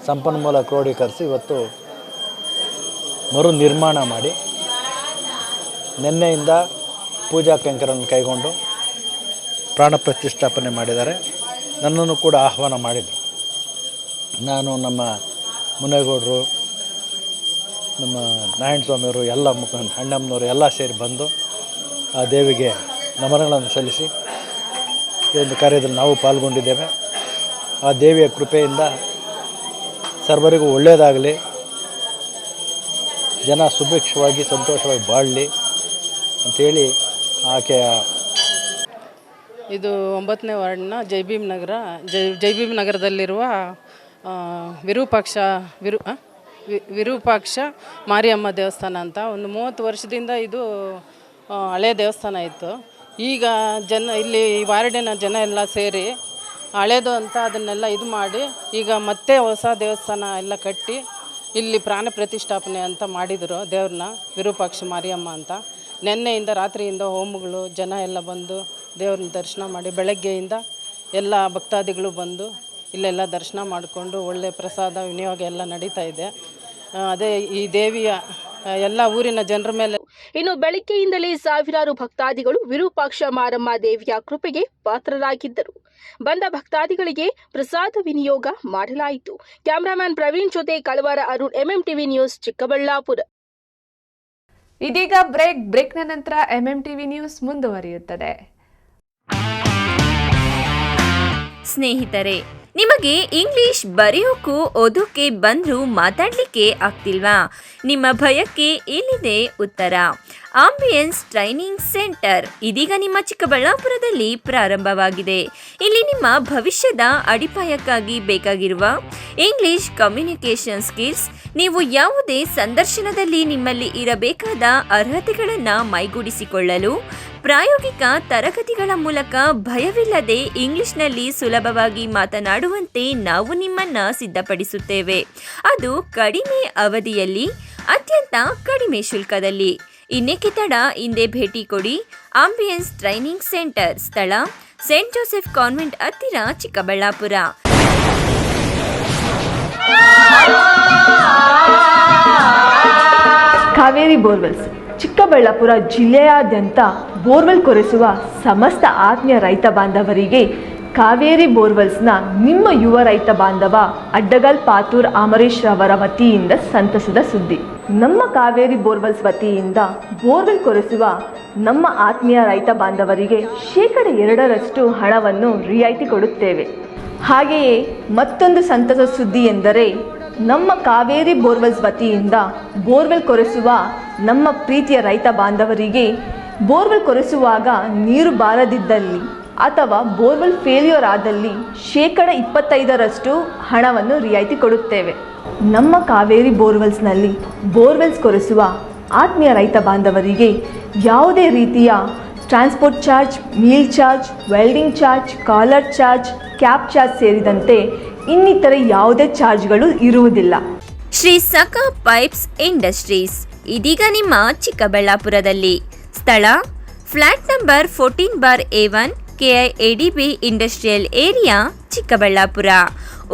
ಸಂಪನ್ಮೂಲ ಕ್ರೋಢೀಕರಿಸಿ ಇವತ್ತು ಮರು ನಿರ್ಮಾಣ ಮಾಡಿ ನಿನ್ನೆಯಿಂದ ಪೂಜಾ ಕೈಂಕರ್ಯವನ್ನು ಕೈಗೊಂಡು ಪ್ರಾಣ ಪ್ರತಿಷ್ಠಾಪನೆ ಮಾಡಿದ್ದಾರೆ. ನನ್ನನ್ನು ಕೂಡ ಆಹ್ವಾನ ಮಾಡಿದರು. ನಾನು, ನಮ್ಮ ಮುನೇಗೌಡರು, ನಮ್ಮ ನಾರಾಯಣ ಸ್ವಾಮಿಯವರು, ಎಲ್ಲ ಮುಖಂಡ ಅಣ್ಣಮ್ಮನವರು ಎಲ್ಲ ಸೇರಿ ಬಂದು ಆ ದೇವಿಗೆ ನಮನಗಳನ್ನು ಸಲ್ಲಿಸಿ ಈ ಒಂದು ಕಾರ್ಯದಲ್ಲಿ ನಾವು ಪಾಲ್ಗೊಂಡಿದ್ದೇವೆ. ಆ ದೇವಿಯ ಕೃಪೆಯಿಂದ ಸರ್ವರಿಗೂ ಒಳ್ಳೆಯದಾಗಲಿ, ಜನ ಸುಭಿಕ್ಷವಾಗಿ ಸಂತೋಷವಾಗಿ ಬಾಳಲಿ ಅಂಥೇಳಿ ಆಕೆಯ. ಇದು 9ನೇ ವಾರ್ಡ್ನ ಜೈ ಭೀಮ್ ನಗರದಲ್ಲಿರುವ ವಿರೂಪಾಕ್ಷ ಮಾರಿಯಮ್ಮ ದೇವಸ್ಥಾನ ಅಂತ. ಒಂದು 30 ವರ್ಷದಿಂದ ಇದು ಹಳೆಯ ದೇವಸ್ಥಾನ ಇತ್ತು. ಈಗ ಇಲ್ಲಿ ಈ ವಾರ್ಡಿನ ಜನ ಎಲ್ಲ ಸೇರಿ ಹಳೇದು ಅಂತ ಅದನ್ನೆಲ್ಲ ಇದು ಮಾಡಿ ಈಗ ಮತ್ತೆ ಹೊಸ ದೇವಸ್ಥಾನ ಎಲ್ಲ ಕಟ್ಟಿ ಇಲ್ಲಿ ಪ್ರಾಣ ಪ್ರತಿಷ್ಠಾಪನೆ ಅಂತ ಮಾಡಿದರು ದೇವ್ರನ್ನ, ವಿರೂಪಾಕ್ಷ ಮಾರಿಯಮ್ಮ ಅಂತ. ನಿನ್ನೆಯಿಂದ ರಾತ್ರಿಯಿಂದ ಹೋಮಗಳು, ಜನ ಎಲ್ಲ ಬಂದು ದೇವ್ರನ್ನ ದರ್ಶನ ಮಾಡಿ, ಬೆಳಗ್ಗೆಯಿಂದ ಎಲ್ಲ ಭಕ್ತಾದಿಗಳು ಬಂದು ಇಲ್ಲೆಲ್ಲ ದರ್ಶನ ಮಾಡಿಕೊಂಡು ಒಳ್ಳೆ ಪ್ರಸಾದ ವಿನಿಯೋಗ ಎಲ್ಲ ನಡೀತಾ ಇದೆ. ಅದೇ ಈ ದೇವಿಯ ಎಲ್ಲ ಊರಿನ ಜನರ ಮೇಲೆ. ಇನ್ನು ಬೆಳಗ್ಗೆಯಿಂದಲೇ ಸಾವಿರಾರು ಭಕ್ತಾದಿಗಳು ವಿರೂಪಾಕ್ಷ ಮಾರಮ್ಮ ದೇವಿಯ ಕೃಪೆಗೆ ಪಾತ್ರರಾಗಿದ್ದರು. ಬಂದ ಭಕ್ತಾದಿಗಳಿಗೆ ಪ್ರಸಾದ ವಿನಿಯೋಗ ಮಾಡಲಾಯಿತು. ಕ್ಯಾಮರಾಮನ್ ಪ್ರವೀಣ್ ಜೊತೆ ಕಳವಾರ ಅರುಣ್, MMTV ನ್ಯೂಸ್, ಚಿಕ್ಕಬಳ್ಳಾಪುರ. ಇದೀಗ ಬ್ರೇಕ್ನ ನಂತರ MMTV ನ್ಯೂಸ್ ಮುಂದುವರಿಯುತ್ತದೆ. ಸ್ನೇಹಿತರೆ, ನಿಮಗೆ ಇಂಗ್ಲಿಷ್ ಬರೆಯೋಕ್ಕೂ ಓದೋಕೆ ಬಂದರೂ ಮಾತಾಡಲಿಕ್ಕೆ ಆಗ್ತಿಲ್ವಾ? ನಿಮ್ಮ ಭಯಕ್ಕೆ ಇಲ್ಲಿದೆ ಉತ್ತರ. ಆಂಬಿಯನ್ಸ್ ಟ್ರೈನಿಂಗ್ ಸೆಂಟರ್ ಇದೀಗ ನಿಮ್ಮ ಚಿಕ್ಕಬಳ್ಳಾಪುರದಲ್ಲಿ ಪ್ರಾರಂಭವಾಗಿದೆ. ಇಲ್ಲಿ ನಿಮ್ಮ ಭವಿಷ್ಯದ ಅಡಿಪಾಯಕ್ಕಾಗಿ ಬೇಕಾಗಿರುವ ಇಂಗ್ಲಿಷ್ ಕಮ್ಯುನಿಕೇಷನ್ ಸ್ಕಿಲ್ಸ್, ನೀವು ಯಾವುದೇ ಸಂದರ್ಶನದಲ್ಲಿ ನಿಮ್ಮಲ್ಲಿ ಇರಬೇಕಾದ ಅರ್ಹತೆಗಳನ್ನು ಮೈಗೂಡಿಸಿಕೊಳ್ಳಲು ಪ್ರಾಯೋಗಿಕ ತರಗತಿಗಳ ಮೂಲಕ ಭಯವಿಲ್ಲದೆ ಇಂಗ್ಲಿಷ್ನಲ್ಲಿ ಸುಲಭವಾಗಿ ಮಾತನಾಡುವಂತೆ ನಾವು ನಿಮ್ಮನ್ನು ಸಿದ್ಧಪಡಿಸುತ್ತೇವೆ. ಅದು ಕಡಿಮೆ ಅವಧಿಯಲ್ಲಿ, ಅತ್ಯಂತ ಕಡಿಮೆ ಶುಲ್ಕದಲ್ಲಿ. ಇನ್ನೇಕೆ ತಡ, ಹಿಂದೆ ಭೇಟಿ ಕೊಡಿ. ಆಂಬಿಯನ್ಸ್ ಟ್ರೈನಿಂಗ್ ಸೆಂಟರ್, ಸ್ಥಳ ಸೇಂಟ್ ಜೋಸೆಫ್ ಕಾನ್ವೆಂಟ್ ಹತ್ತಿರ, ಚಿಕ್ಕಬಳ್ಳಾಪುರ. ಕಾವೇರಿ ಬೋರ್ವೆಲ್ಸ್ ಚಿಕ್ಕಬಳ್ಳಾಪುರ ಜಿಲ್ಲೆಯಾದ್ಯಂತ ಬೋರ್ವೆಲ್ ಕೊರೆಸುವ ಸಮಸ್ತ ಆತ್ಮೀಯ ರೈತ ಬಾಂಧವರಿಗೆ ಕಾವೇರಿ ಬೋರ್ವೆಲ್ಸ್ನ ನಿಮ್ಮ ಯುವ ರೈತ ಬಾಂಧವ ಅಡ್ಡಗಲ್ ಪಾತೂರ್ ಅಮರೀಶ್ ರವರ ವತಿಯಿಂದ ಸಂತಸದ ಸುದ್ದಿ. ನಮ್ಮ ಕಾವೇರಿ ಬೋರ್ವೆಲ್ಸ್ ವತಿಯಿಂದ ಬೋರ್ವೆಲ್ ಕೊರೆಸುವ ನಮ್ಮ ಆತ್ಮೀಯ ರೈತ ಬಾಂಧವರಿಗೆ 2% ಹಣವನ್ನು ರಿಯಾಯಿತಿ ಕೊಡುತ್ತೇವೆ. ಹಾಗೆಯೇ ಮತ್ತೊಂದು ಸಂತಸ ಸುದ್ದಿ ಎಂದರೆ, ನಮ್ಮ ಕಾವೇರಿ ಬೋರ್ವೆಲ್ಸ್ ವತಿಯಿಂದ ಬೋರ್ವೆಲ್ ಕೊರೆಸುವ ನಮ್ಮ ಪ್ರೀತಿಯ ರೈತ ಬಾಂಧವರಿಗೆ ಬೋರ್ವೆಲ್ ಕೊರೆಸುವಾಗ ನೀರು ಬಾರದಿದ್ದಲ್ಲಿ ಅಥವಾ ಬೋರ್ವೆಲ್ ಫೇಲ್ಯೂರ್ ಆದಲ್ಲಿ 25% ಹಣವನ್ನು ರಿಯಾಯಿತಿ ಕೊಡುತ್ತೇವೆ. ನಮ್ಮ ಕಾವೇರಿ ಬೋರ್ವೆಲ್ಸ್ನಲ್ಲಿ ಬೋರ್ವೆಲ್ಸ್ ಕೊರೆಸುವ ಆತ್ಮೀಯ ರೈತ ಬಾಂಧವರಿಗೆ ಯಾವುದೇ ರೀತಿಯ transport charge, meal charge, welding charge, collar charge, cab charge ಸೇರಿದಂತೆ ಇನ್ನಿತರೆ ಯಾವುದೇ ಚಾರ್ಜ್ಗಳು ಇರುವುದಿಲ್ಲ. ಶ್ರೀ ಸಖಾ ಪೈಪ್ಸ್ ಇಂಡಸ್ಟ್ರೀಸ್ ಇದೀಗ ನಿಮ್ಮ ಚಿಕ್ಕಬಳ್ಳಾಪುರದಲ್ಲಿ. ಸ್ಥಳ flat number 14/A1 KIADB industrial area Chikkaballapura.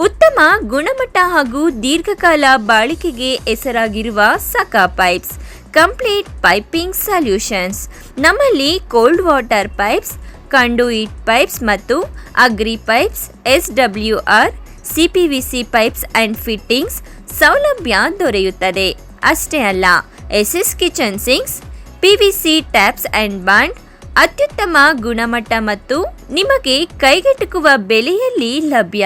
ಉತ್ತಮ ಗುಣಮಟ್ಟ ಹಾಗೂ ದೀರ್ಘಕಾಲ ಬಾಳಿಕೆಗೆ ಹೆಸರಾಗಿರುವ Sakha pipes complete piping solutions. ನಮ್ಮಲ್ಲಿ cold water pipes, conduit pipes ಮತ್ತು agri pipes, SWR, CPVC pipes and fittings ಸೌಲಭ್ಯ ದೊರೆಯುತ್ತದೆ. ಅಷ್ಟೇ ಅಲ್ಲ, SS kitchen sinks, PVC taps and bond ಅತ್ಯುತ್ತಮ ಗುಣಮಟ್ಟ ಮತ್ತು ನಿಮಗೆ ಕೈಗೆಟುಕುವ ಬೆಲೆಯಲ್ಲಿ ಲಭ್ಯ.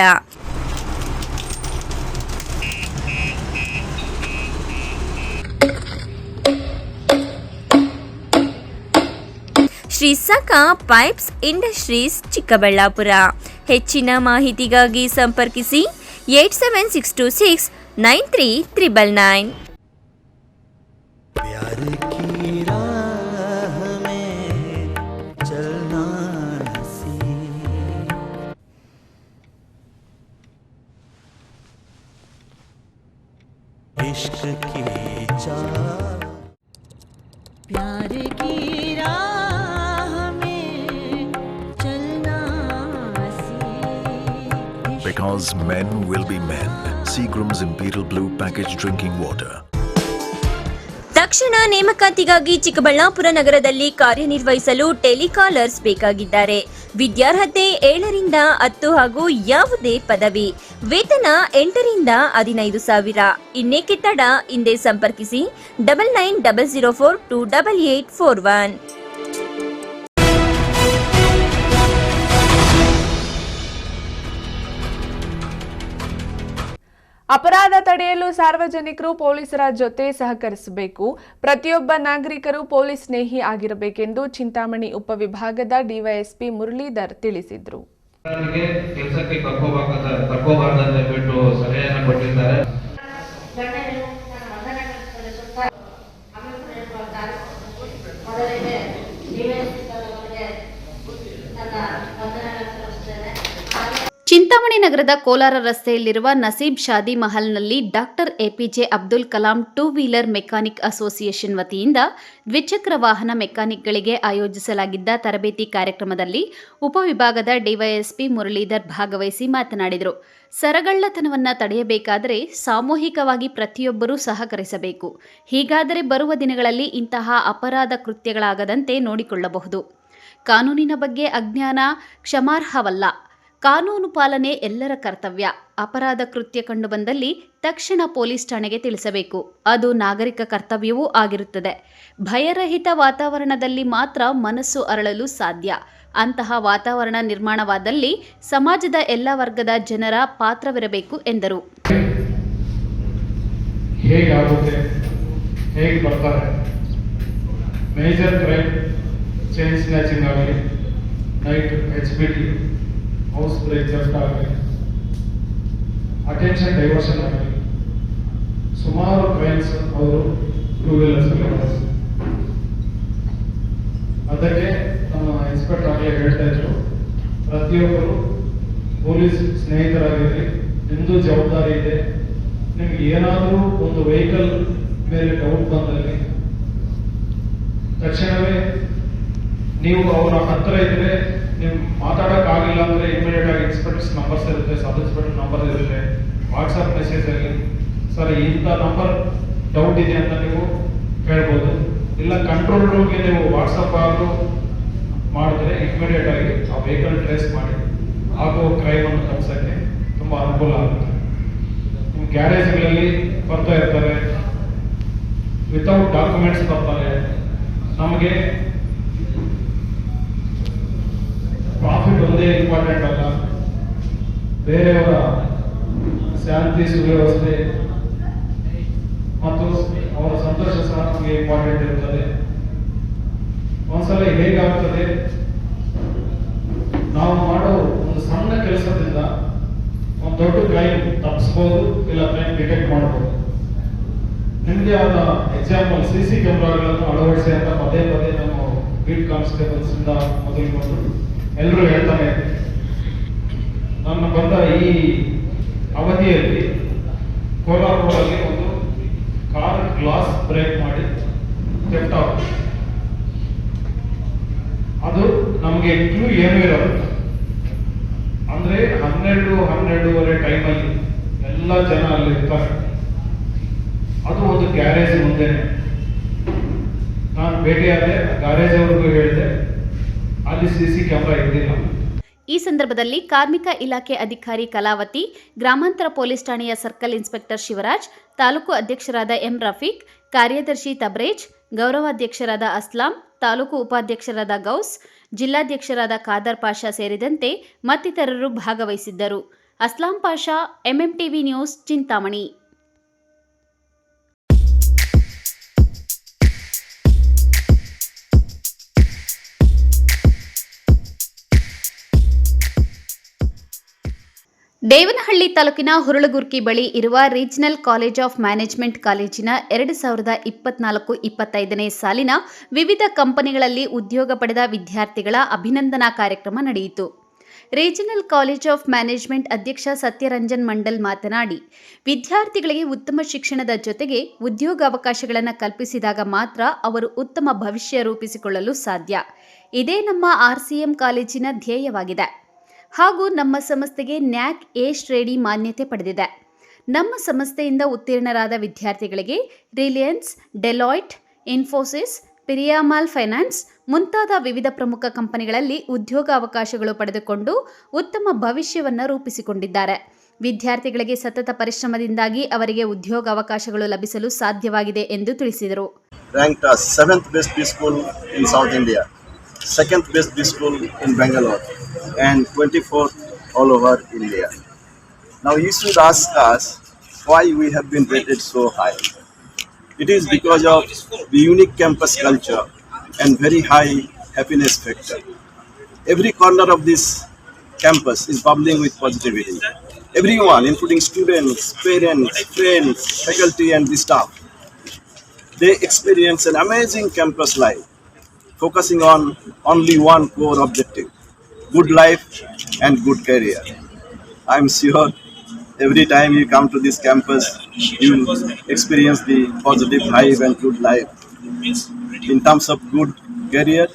Shri Sakha pipes industries Chikkaballapura. ಹೆಚ್ಚಿನ ಮಾಹಿತಿಗಾಗಿ ಸಂಪರ್ಕಿಸಿ 8762693999. इश्क की चाह प्यार की राह में चलना Because men will be men. Seagram's Imperial Blue packaged drinking water. ತಕ್ಷಣ ನೇಮಕಾತಿಗಾಗಿ ಚಿಕ್ಕಬಳ್ಳಾಪುರ ನಗರದಲ್ಲಿ ಕಾರ್ಯನಿರ್ವಹಿಸಲು ಟೆಲಿಕಾಲರ್ಸ್ ಬೇಕಾಗಿದ್ದಾರೆ. ವಿದ್ಯಾರ್ಹತೆ 7ರಿಂದ 10 ಹಾಗೂ ಯಾವುದೇ ಪದವಿ. ವೇತನ 8ರಿಂದ 15,000. ಇನ್ನೇಕೆ ತಡ, ಹಿಂದೆ ಸಂಪರ್ಕಿಸಿ 9900428841. ಅಪರಾಧ ತಡೆಯಲು ಸಾರ್ವಜನಿಕರು ಪೊಲೀಸರ ಜೊತೆ ಸಹಕರಿಸಬೇಕು. ಪ್ರತಿಯೊಬ್ಬ ನಾಗರಿಕರು ಪೊಲೀಸ್ ಸ್ನೇಹಿ ಆಗಿರಬೇಕೆಂದು ಚಿಂತಾಮಣಿ ಉಪವಿಭಾಗದ ಡಿವೈಎಸ್ಪಿ ಮುರಳೀಧರ್ ತಿಳಿಸಿದರು. ಕೆಲಸಕ್ಕೆ ಕರ್ಕೋಬಾರ್ದಂತ ಬಿಟ್ಟು ಸಲಹೆಯನ್ನು ಕೊಟ್ಟಿದ್ದಾರೆ. ಚಿಂತಾಮಣಿ ನಗರದ ಕೋಲಾರ ರಸ್ತೆಯಲ್ಲಿರುವ ನಸೀಬ್ ಶಾದಿ ಮಹಲ್ನಲ್ಲಿ doctor A P J Abdul Kalam two wheeler mechanic association ವತಿಯಿಂದ ದ್ವಿಚಕ್ರ ವಾಹನ ಮೆಕ್ಯಾನಿಕ್ಗಳಿಗೆ ಆಯೋಜಿಸಲಾಗಿದ್ದ ತರಬೇತಿ ಕಾರ್ಯಕ್ರಮದಲ್ಲಿ ಉಪವಿಭಾಗದ ಡಿವೈಎಸ್ಪಿ ಮುರಳೀಧರ್ ಭಾಗವಹಿಸಿ ಮಾತನಾಡಿದರು. ಸರಗಳ್ಳತನವನ್ನು ತಡೆಯಬೇಕಾದರೆ ಸಾಮೂಹಿಕವಾಗಿ ಪ್ರತಿಯೊಬ್ಬರೂ ಸಹಕರಿಸಬೇಕು. ಹೀಗಾದರೆ ಬರುವ ದಿನಗಳಲ್ಲಿ ಇಂತಹ ಅಪರಾಧ ಕೃತ್ಯಗಳಾಗದಂತೆ ನೋಡಿಕೊಳ್ಳಬಹುದು. ಕಾನೂನಿನ ಬಗ್ಗೆ ಅಜ್ಞಾನ ಕ್ಷಮಾರ್ಹವಲ್ಲ. ಕಾನೂನು ಪಾಲನೆ ಎಲ್ಲರ ಕರ್ತವ್ಯ. ಅಪರಾಧ ಕೃತ್ಯ ಕಂಡುಬಂದಲ್ಲಿ ತಕ್ಷಣ ಪೊಲೀಸ್ ಠಾಣೆಗೆ ತಿಳಿಸಬೇಕು. ಅದು ನಾಗರಿಕ ಕರ್ತವ್ಯವೂ ಆಗಿರುತ್ತದೆ. ಭಯರಹಿತ ವಾತಾವರಣದಲ್ಲಿ ಮಾತ್ರ ಮನಸ್ಸು ಅರಳಲು ಸಾಧ್ಯ. ಅಂತಹ ವಾತಾವರಣ ನಿರ್ಮಾಣವಾದಲ್ಲಿ ಸಮಾಜದ ಎಲ್ಲ ವರ್ಗದ ಜನರ ಪಾತ್ರವಿರಬೇಕು ಎಂದರು. ಹೇಗಾಗುತ್ತೆ, ಹೇಗೆ ಬರ್ತಾರೆ, ಮೇಜರ್ ಕ್ರೈಮ್, ಚೈನ್ ಸ್ನ್ಯಾಚಿಂಗ್ ಆಗಲಿ, night HBT, house break theft ಆಗಲಿ, ಅಟೆನ್ಷನ್ ಡೈವರ್ಷನ್ ಆಗಲಿ, ಸುಮಾರು ಕ್ರೈಮ್ಸ್ ಅವರು ಟೂ ವೀಲರ್ಸಲ್ಲಿ ಬಳಸ್ತಾರೆ. ಅದಕ್ಕೆ ನಮ್ಮ ಇನ್ಸ್ಪೆಕ್ಟರ್ ಆಗಲೇ ಹೇಳ್ತಾ ಇದ್ರು, ಪ್ರತಿಯೊಬ್ಬರು ಪೊಲೀಸ್ ಸ್ನೇಹಿತರಾಗಿರಲಿ. ನಿಮ್ಮದು ಜವಾಬ್ದಾರಿ ಇದೆ. ನಿಮ್ಗೆ ಏನಾದರೂ ಒಂದು ವೆಹಿಕಲ್ ಮೇಲೆ ಡೌಟ್ ಬಂದಲ್ಲಿ ತಕ್ಷಣವೇ ನೀವು ಅವರ ಹತ್ರ ಇದ್ರೆ, ನೀವು ಮಾತಾಡೋಕ್ಕಾಗಿಲ್ಲ ಅಂದರೆ ಇಮಿಡಿಯೇಟ್ ಆಗಿ ಇನ್ಸ್ಪೆಕ್ಟರ್ಸ್ ನಂಬರ್ಸ್ ಇರುತ್ತೆ, ಸಬ್ ಇನ್ಸ್ಪೆಕ್ಟರ್ ನಂಬರ್ ಇರುತ್ತೆ, ವಾಟ್ಸಪ್ ಮೆಸೇಜಲ್ಲಿ ಸರ್ ಇಂಥ ನಂಬರ್ ಡೌಟ್ ಇದೆ ಅಂತ ನೀವು ಹೇಳ್ಬೋದು. ಇಲ್ಲ ಕಂಟ್ರೋಲ್ ರೂಮ್ಗೆ ನೀವು ವಾಟ್ಸಪ್ ಆದರೂ ಮಾಡಿದ್ರೆ ಇಮಿಡಿಯೇಟ್ ಆಗಿ ಆ ವೆಹಿಕಲ್ ಟ್ರೇಸ್ ಮಾಡಿ ಆಗೋ ಕ್ರೈಮನ್ನು ತಪ್ಪಿಸೋಕ್ಕೆ ತುಂಬ ಅನುಕೂಲ ಆಗುತ್ತೆ. ನಿಮ್ಮ ಗ್ಯಾರೇಜ್ಗಳಲ್ಲಿ ಬರ್ತಾ ಇರ್ತಾರೆ, ವಿತೌಟ್ ಡಾಕ್ಯುಮೆಂಟ್ಸ್ ಬರ್ತಾರೆ. ನಮಗೆ ಪ್ರಾಫಿಟ್ ಒಂದೇ ಇಂಪಾರ್ಟೆಂಟ್ ಅಲ್ಲ, ಬೇರೆಯವರ ಶಾಂತಿ ಸುವ್ಯವಸ್ಥೆ ಮತ್ತು ಅವರ ಸಂತೋಷ ಸಹ ನಮಗೆ ಇಂಪಾರ್ಟೆಂಟ್ ಇರುತ್ತದೆ. ಒಂದ್ಸಲ ಹೇಗಾಗ್ತದೆ, ನಾವು ಮಾಡೋ ಒಂದು ಸಣ್ಣ ಕೆಲಸದಿಂದ ಒಂದು ದೊಡ್ಡ ಕ್ರೈಮ್ ತಪ್ಪಿಸ್ಬೋದು, ಇಲ್ಲ ಕ್ರೈಮ್ ಡಿಟೆಕ್ಟ್ ಮಾಡ್ಬೋದು. ನಿಮಗೆ ಆದ ಎಕ್ಸಾಂಪಲ್ CC ಕ್ಯಾಮ್ರಾಗಳನ್ನು ಅಳವಡಿಸಿ ಅಂತ ಪದೇ ಪದೇ ನಮ್ಮ ಬೀಟ್ ಕಾನ್ಸ್ಟೇಬಲ್ಸಿಂದ ಮೊದಲುಕೊಂಡು ಎಲ್ಲರೂ ಹೇಳ್ತಾನೆ ಇದ್ದಾರೆ. ನನ್ನ ಬಂದ ಈ ಅವಧಿಯಲ್ಲಿ ಕೋಲಾರ ರೋಡಲ್ಲಿ ಒಂದು ಕಾರ್ ಗ್ಲಾಸ್ ಬ್ರೇಕ್ ಮಾಡಿ ಥೆಫ್ಟ್ ಆಗುತ್ತೆ. ಅದು ನಮಗೆ ಕ್ಲೂ ಏನೂ ಇರೋದು. ಅಂದರೆ 12-12:30 ಟೈಮಲ್ಲಿ ಎಲ್ಲ ಜನ ಅಲ್ಲಿ ಇರ್ತಾರೆ. ಅದು ಒಂದು ಗ್ಯಾರೇಜ್ ಮುಂದೆನೆ. ನಾನು ಭೇಟಿಯಾದೆ, ಗ್ಯಾರೇಜ್ ಅವ್ರಿಗೂ ಹೇಳಿದೆ, ಅಲ್ಲಿ CC ಕ್ಯಾಮ್ರಾ ಇದ್ದಿಲ್ಲ. ಈ ಸಂದರ್ಭದಲ್ಲಿ ಕಾರ್ಮಿಕ ಇಲಾಖೆ ಅಧಿಕಾರಿ ಕಲಾವತಿ, ಗ್ರಾಮಾಂತರ ಪೊಲೀಸ್ ಠಾಣೆಯ ಸರ್ಕಲ್ ಇನ್ಸ್ಪೆಕ್ಟರ್ ಶಿವರಾಜ್, ತಾಲೂಕು ಅಧ್ಯಕ್ಷರಾದ ಎಂ ರಫೀಕ್, ಕಾರ್ಯದರ್ಶಿ ತಬ್ರೇಜ್, ಗೌರವಾಧ್ಯಕ್ಷರಾದ ಅಸ್ಲಾಂ, ತಾಲೂಕು ಉಪಾಧ್ಯಕ್ಷರಾದ ಗೌಸ್, ಜಿಲ್ಲಾಧ್ಯಕ್ಷರಾದ ಖಾದರ್ ಪಾಷಾ ಸೇರಿದಂತೆ ಮತ್ತಿತರರು ಭಾಗವಹಿಸಿದ್ದರು. Aslam Pasha, MMTV news, Chintamani. ದೇವನಹಳ್ಳಿ ತಾಲೂಕಿನ ಹುರಳಗುರ್ಕಿ ಬಳಿ ಇರುವ ರೀಜನಲ್ ಕಾಲೇಜ್ ಆಫ್ ಮ್ಯಾನೇಜ್ಮೆಂಟ್ ಕಾಲೇಜಿನ 2024-25ನೇ ಸಾಲಿನ ವಿವಿಧ ಕಂಪನಿಗಳಲ್ಲಿ ಉದ್ಯೋಗ ಪಡೆದ ವಿದ್ಯಾರ್ಥಿಗಳ ಅಭಿನಂದನಾ ಕಾರ್ಯಕ್ರಮ ನಡೆಯಿತು. ರೀಜನಲ್ ಕಾಲೇಜ್ ಆಫ್ ಮ್ಯಾನೇಜ್ಮೆಂಟ್ ಅಧ್ಯಕ್ಷ ಸತ್ಯರಂಜನ್ ಮಂಡಲ್ ಮಾತನಾಡಿ, ವಿದ್ಯಾರ್ಥಿಗಳಿಗೆ ಉತ್ತಮ ಶಿಕ್ಷಣದ ಜೊತೆಗೆ ಉದ್ಯೋಗಾವಕಾಶಗಳನ್ನು ಕಲ್ಪಿಸಿದಾಗ ಮಾತ್ರ ಅವರು ಉತ್ತಮ ಭವಿಷ್ಯ ರೂಪಿಸಿಕೊಳ್ಳಲು ಸಾಧ್ಯ. ಇದೇ ನಮ್ಮ RCM ಕಾಲೇಜಿನ ಧ್ಯೇಯವಾಗಿದೆ. ಹಾಗೂ ನಮ್ಮ ಸಂಸ್ಥೆಗೆ ನ್ಯಾಕ್ ಎ ಶ್ರೇಣಿ ಮಾನ್ಯತೆ ಪಡೆದಿದೆ. ನಮ್ಮ ಸಂಸ್ಥೆಯಿಂದ ಉತ್ತೀರ್ಣರಾದ ವಿದ್ಯಾರ್ಥಿಗಳಿಗೆ ರಿಲಯನ್ಸ್, ಡೆಲಾಯ್ಟ್, ಇನ್ಫೋಸಿಸ್, ಪಿರಿಯಾಮಾಲ್ ಫೈನಾನ್ಸ್ ಮುಂತಾದ ವಿವಿಧ ಪ್ರಮುಖ ಕಂಪನಿಗಳಲ್ಲಿ ಉದ್ಯೋಗಾವಕಾಶಗಳು ಪಡೆದುಕೊಂಡು ಉತ್ತಮ ಭವಿಷ್ಯವನ್ನು ರೂಪಿಸಿಕೊಂಡಿದ್ದಾರೆ. ವಿದ್ಯಾರ್ಥಿಗಳಿಗೆ ಸತತ ಪರಿಶ್ರಮದಿಂದಾಗಿ ಅವರಿಗೆ ಉದ್ಯೋಗಾವಕಾಶಗಳು ಲಭಿಸಲು ಸಾಧ್ಯವಾಗಿದೆ ಎಂದು ತಿಳಿಸಿದರು. Ranked as 7th best B school in South India, 2nd best B school in Bangalore, and 24th all over India. Now you should ask us why we have been rated so high. It is because of the unique campus culture and very high happiness factor. Every corner of this campus is bubbling with positivity. Everyone, including students, parents, friends, faculty and the staff, they experience an amazing campus life, focusing on only one core objective: good life and good career. I am sure every time you come to this campus, you experience the positive vibe and good life. In terms of good career,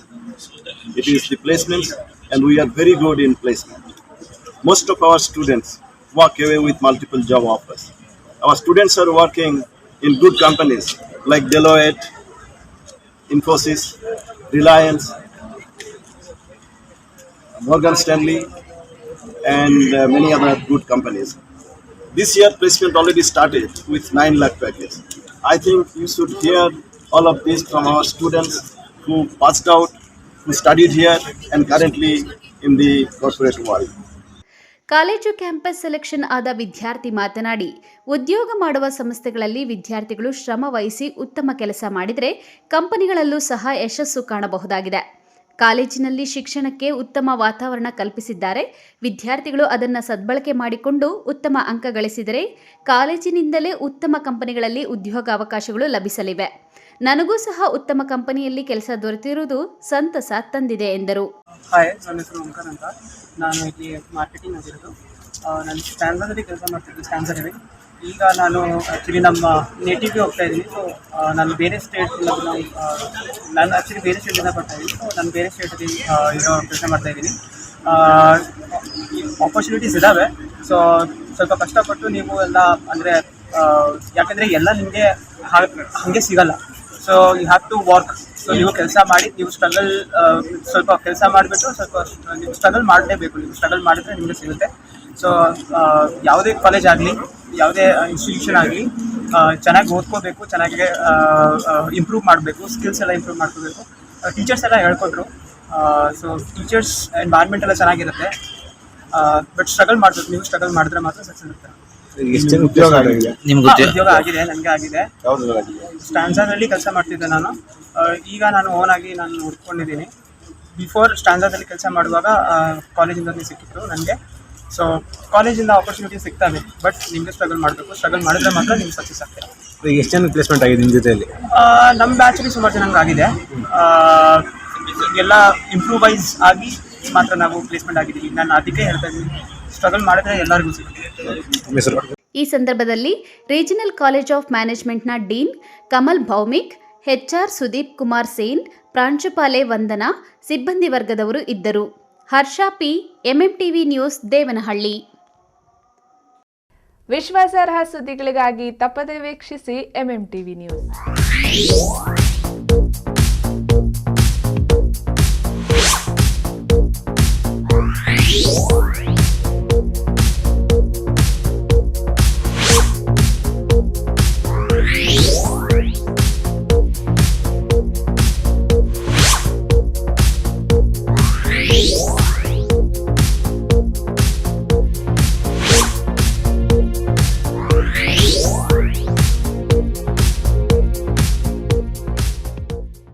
it is the placements, and we are very good in placement. Most of our students walk away with multiple job offers. Our students are working in good companies like Deloitte, Infosys, Reliance, Morgan Stanley, and many other good companies. This year placement already started with 9 lakh package. I think you should hear all of this from our students who passed out, who studied here and currently in the corporate world. College campus selection ಆದ ವಿದ್ಯಾರ್ಥಿ ಮಾತನಾಡಿ, ಉದ್ಯೋಗ ಮಾಡುವ ಸಂಸ್ಥೆಗಳಲ್ಲಿ ವಿದ್ಯಾರ್ಥಿಗಳು ಶ್ರಮ ವಹಿಸಿ ಉತ್ತಮ ಕೆಲಸ ಮಾಡಿದರೆ ಕಂಪನಿಗಳಲ್ಲೂ ಸಹ ಯಶಸ್ಸು ಕಾಣಬಹುದಾಗಿದೆ. ಕಾಲೇಜಿನಲ್ಲಿ ಶಿಕ್ಷಣಕ್ಕೆ ಉತ್ತಮ ವಾತಾವರಣ ಕಲ್ಪಿಸಿದ್ದಾರೆ. ವಿದ್ಯಾರ್ಥಿಗಳು ಅದನ್ನು ಸದ್ಬಳಕೆ ಮಾಡಿಕೊಂಡು ಉತ್ತಮ ಅಂಕ ಗಳಿಸಿದರೆ ಕಾಲೇಜಿನಿಂದಲೇ ಉತ್ತಮ ಕಂಪನಿಗಳಲ್ಲಿ ಉದ್ಯೋಗಾವಕಾಶಗಳು ಲಭಿಸಲಿವೆ. ನನಗೂ ಸಹ ಉತ್ತಮ ಕಂಪನಿಯಲ್ಲಿ ಕೆಲಸ ದೊರೆತಿರುವುದು ಸಂತಸ ತಂದಿದೆ ಎಂದರು. ಹಾಯ್, ನನ್ನ ಹೆಸರು ಓಂಕಾರ ಅಂತ. ನಾನು ಇಲ್ಲಿ ಮಾರ್ಕೆಟಿಂಗ್ ಆಗಿರೋದು. ನಾನು ಸ್ಟ್ಯಾನ್ಸರ್ದಲ್ಲಿ ಕೆಲಸ ಮಾಡ್ತಿದ್ದೆ, ಸ್ಟ್ಯಾನ್ಸರ್ ಇವೆ. ಈಗ ನಾನು ಆ್ಯಕ್ಚುಲಿ ನಮ್ಮ ನೇಟಿವ್ಗೆ ಹೋಗ್ತಾ ಇದ್ದೀನಿ. ಸೊ ನಾನು ಬೇರೆ ಸ್ಟೇಟ್ ನಾನು ಆ್ಯಕ್ಚುಲಿ ಬೇರೆ ಸ್ಟೇಟಿಂದ ಬರ್ತಾ ಇದ್ದೀನಿ. ಸೊ ನಾನು ಬೇರೆ ಸ್ಟೇಟಲ್ಲಿ ಇರೋ ಕೆಲಸ ಮಾಡ್ತಾಯಿದ್ದೀನಿ. ಆಪರ್ಚುನಿಟೀಸ್ ಇದ್ದಾವೆ. ಸೊ ಸ್ವಲ್ಪ ಕಷ್ಟಪಟ್ಟು ನೀವು ಎಲ್ಲ ಅಂದರೆ ಯಾಕೆಂದರೆ ಎಲ್ಲ ನಿಮಗೆ ಹಾಗೆ ಸಿಗಲ್ಲ. So you have to work. So ನೀವು ಕೆಲಸ ಮಾಡಿ, ನೀವು ಸ್ಟ್ರಗಲ್ ಸ್ವಲ್ಪ ಕೆಲಸ ಮಾಡಿಬಿಟ್ಟು ಸ್ವಲ್ಪ ನೀವು ಸ್ಟ್ರಗಲ್ ಮಾಡಲೇಬೇಕು. ನೀವು ಸ್ಟ್ರಗಲ್ ಮಾಡಿದ್ರೆ ನಿಮಗೆ ಸಿಗುತ್ತೆ. ಸೊ ಯಾವುದೇ ಕಾಲೇಜ್ ಆಗಲಿ, ಯಾವುದೇ ಇನ್ಸ್ಟಿಟ್ಯೂಷನ್ ಆಗಲಿ, ಚೆನ್ನಾಗಿ ಓದ್ಕೋಬೇಕು, ಚೆನ್ನಾಗಿ ಇಂಪ್ರೂವ್ ಮಾಡಬೇಕು, ಸ್ಕಿಲ್ಸ್ ಎಲ್ಲ ಇಂಪ್ರೂವ್ ಮಾಡ್ಕೋಬೇಕು. ಟೀಚರ್ಸ್ ಎಲ್ಲ ಹೇಳ್ಕೊಟ್ರು. ಸೊ ಟೀಚರ್ಸ್ ಎನ್ವೈರ್ಮೆಂಟ್ ಎಲ್ಲ ಚೆನ್ನಾಗಿರುತ್ತೆ. ಬಟ್ ಸ್ಟ್ರಗಲ್ ಮಾಡಬೇಕು. ನೀವು ಸ್ಟ್ರಗಲ್ ಮಾಡಿದ್ರೆ ಮಾತ್ರ ಸಕ್ಸಸ್ ಇರುತ್ತೆ. ಉದ್ಯೋಗ ಆಗಿದೆ, ನನಗೆ ಆಗಿದೆ. ಸ್ಟ್ಯಾನ್ಸರ್ನಲ್ಲಿ ಕೆಲಸ ಮಾಡ್ತಿದ್ದೆ ನಾನು. ಈಗ ನಾನು ಓನಾಗಿ ನಾನು ಹುಡ್ಕೊಂಡಿದ್ದೀನಿ. ಬಿಫೋರ್ ಸ್ಟ್ಯಾನ್ಸರ್ದಲ್ಲಿ ಕೆಲಸ ಮಾಡುವಾಗ ಕಾಲೇಜಿಂದಲೇ ಸಿಕ್ಕಿತ್ತು ನನಗೆ. ಸೊ ಕಾಲೇಜಿಂದ ಆಪರ್ಚುನಿಟಿ ಸಿಗ್ತವೆ, ಬಟ್ ನಿಮಗೆ ಸ್ಟ್ರಗಲ್ ಮಾಡಬೇಕು. ಸ್ಟ್ರಗಲ್ ಮಾಡಿದ್ರೆ ಮಾತ್ರ ನಿಮ್ಗೆ ಸಕ್ಸಸ್ ಆಗ್ತದೆ. ಎಷ್ಟು ಜನ ಪ್ಲೇಸ್ಮೆಂಟ್ ಆಗಿದೆ ನಿಮ್ಮ ಜೊತೆಯಲ್ಲಿ? ನಮ್ಮ ಬ್ಯಾಚಲ್ಲಿ ಸುಮಾರು ಜನಂಗೆ ಆಗಿದೆ. ಎಲ್ಲ ಇಂಪ್ರೂವೈಸ್ ಆಗಿ ಮಾತ್ರ ನಾವು ಪ್ಲೇಸ್ಮೆಂಟ್ ಆಗಿದ್ದೀವಿ. ನಾನು ಅದಕ್ಕೆ ಹೇಳ್ತಾ ಇದ್ದೀನಿ, ಸ್ಟ್ರಗಲ್ ಮಾಡಿದ್ರೆ ಎಲ್ಲರಿಗೂ ಸಿಗುತ್ತೆ. ಈ ಸಂದರ್ಭದಲ್ಲಿ ರೀಜನಲ್ ಕಾಲೇಜ್ ಆಫ್ ಮ್ಯಾನೇಜ್ಮೆಂಟ್ನ ಡೀನ್ ಕಮಲ್ ಭೌಮಿಕ್, HR ಸುದೀಪ್ ಕುಮಾರ್ ಸೇನ್, ಪ್ರಾಂಶುಪಾಲೆ ವಂದನಾ, ಸಿಬ್ಬಂದಿ ವರ್ಗದವರು ಇದ್ದರು. Harsha P, MMTV news, Devanahalli. ವಿಶ್ವಾಸಾರ್ಹ ಸುದ್ದಿಗಳಿಗಾಗಿ ತಪ್ಪದೇ ವೀಕ್ಷಿಸಿ MMTV ನ್ಯೂಸ್.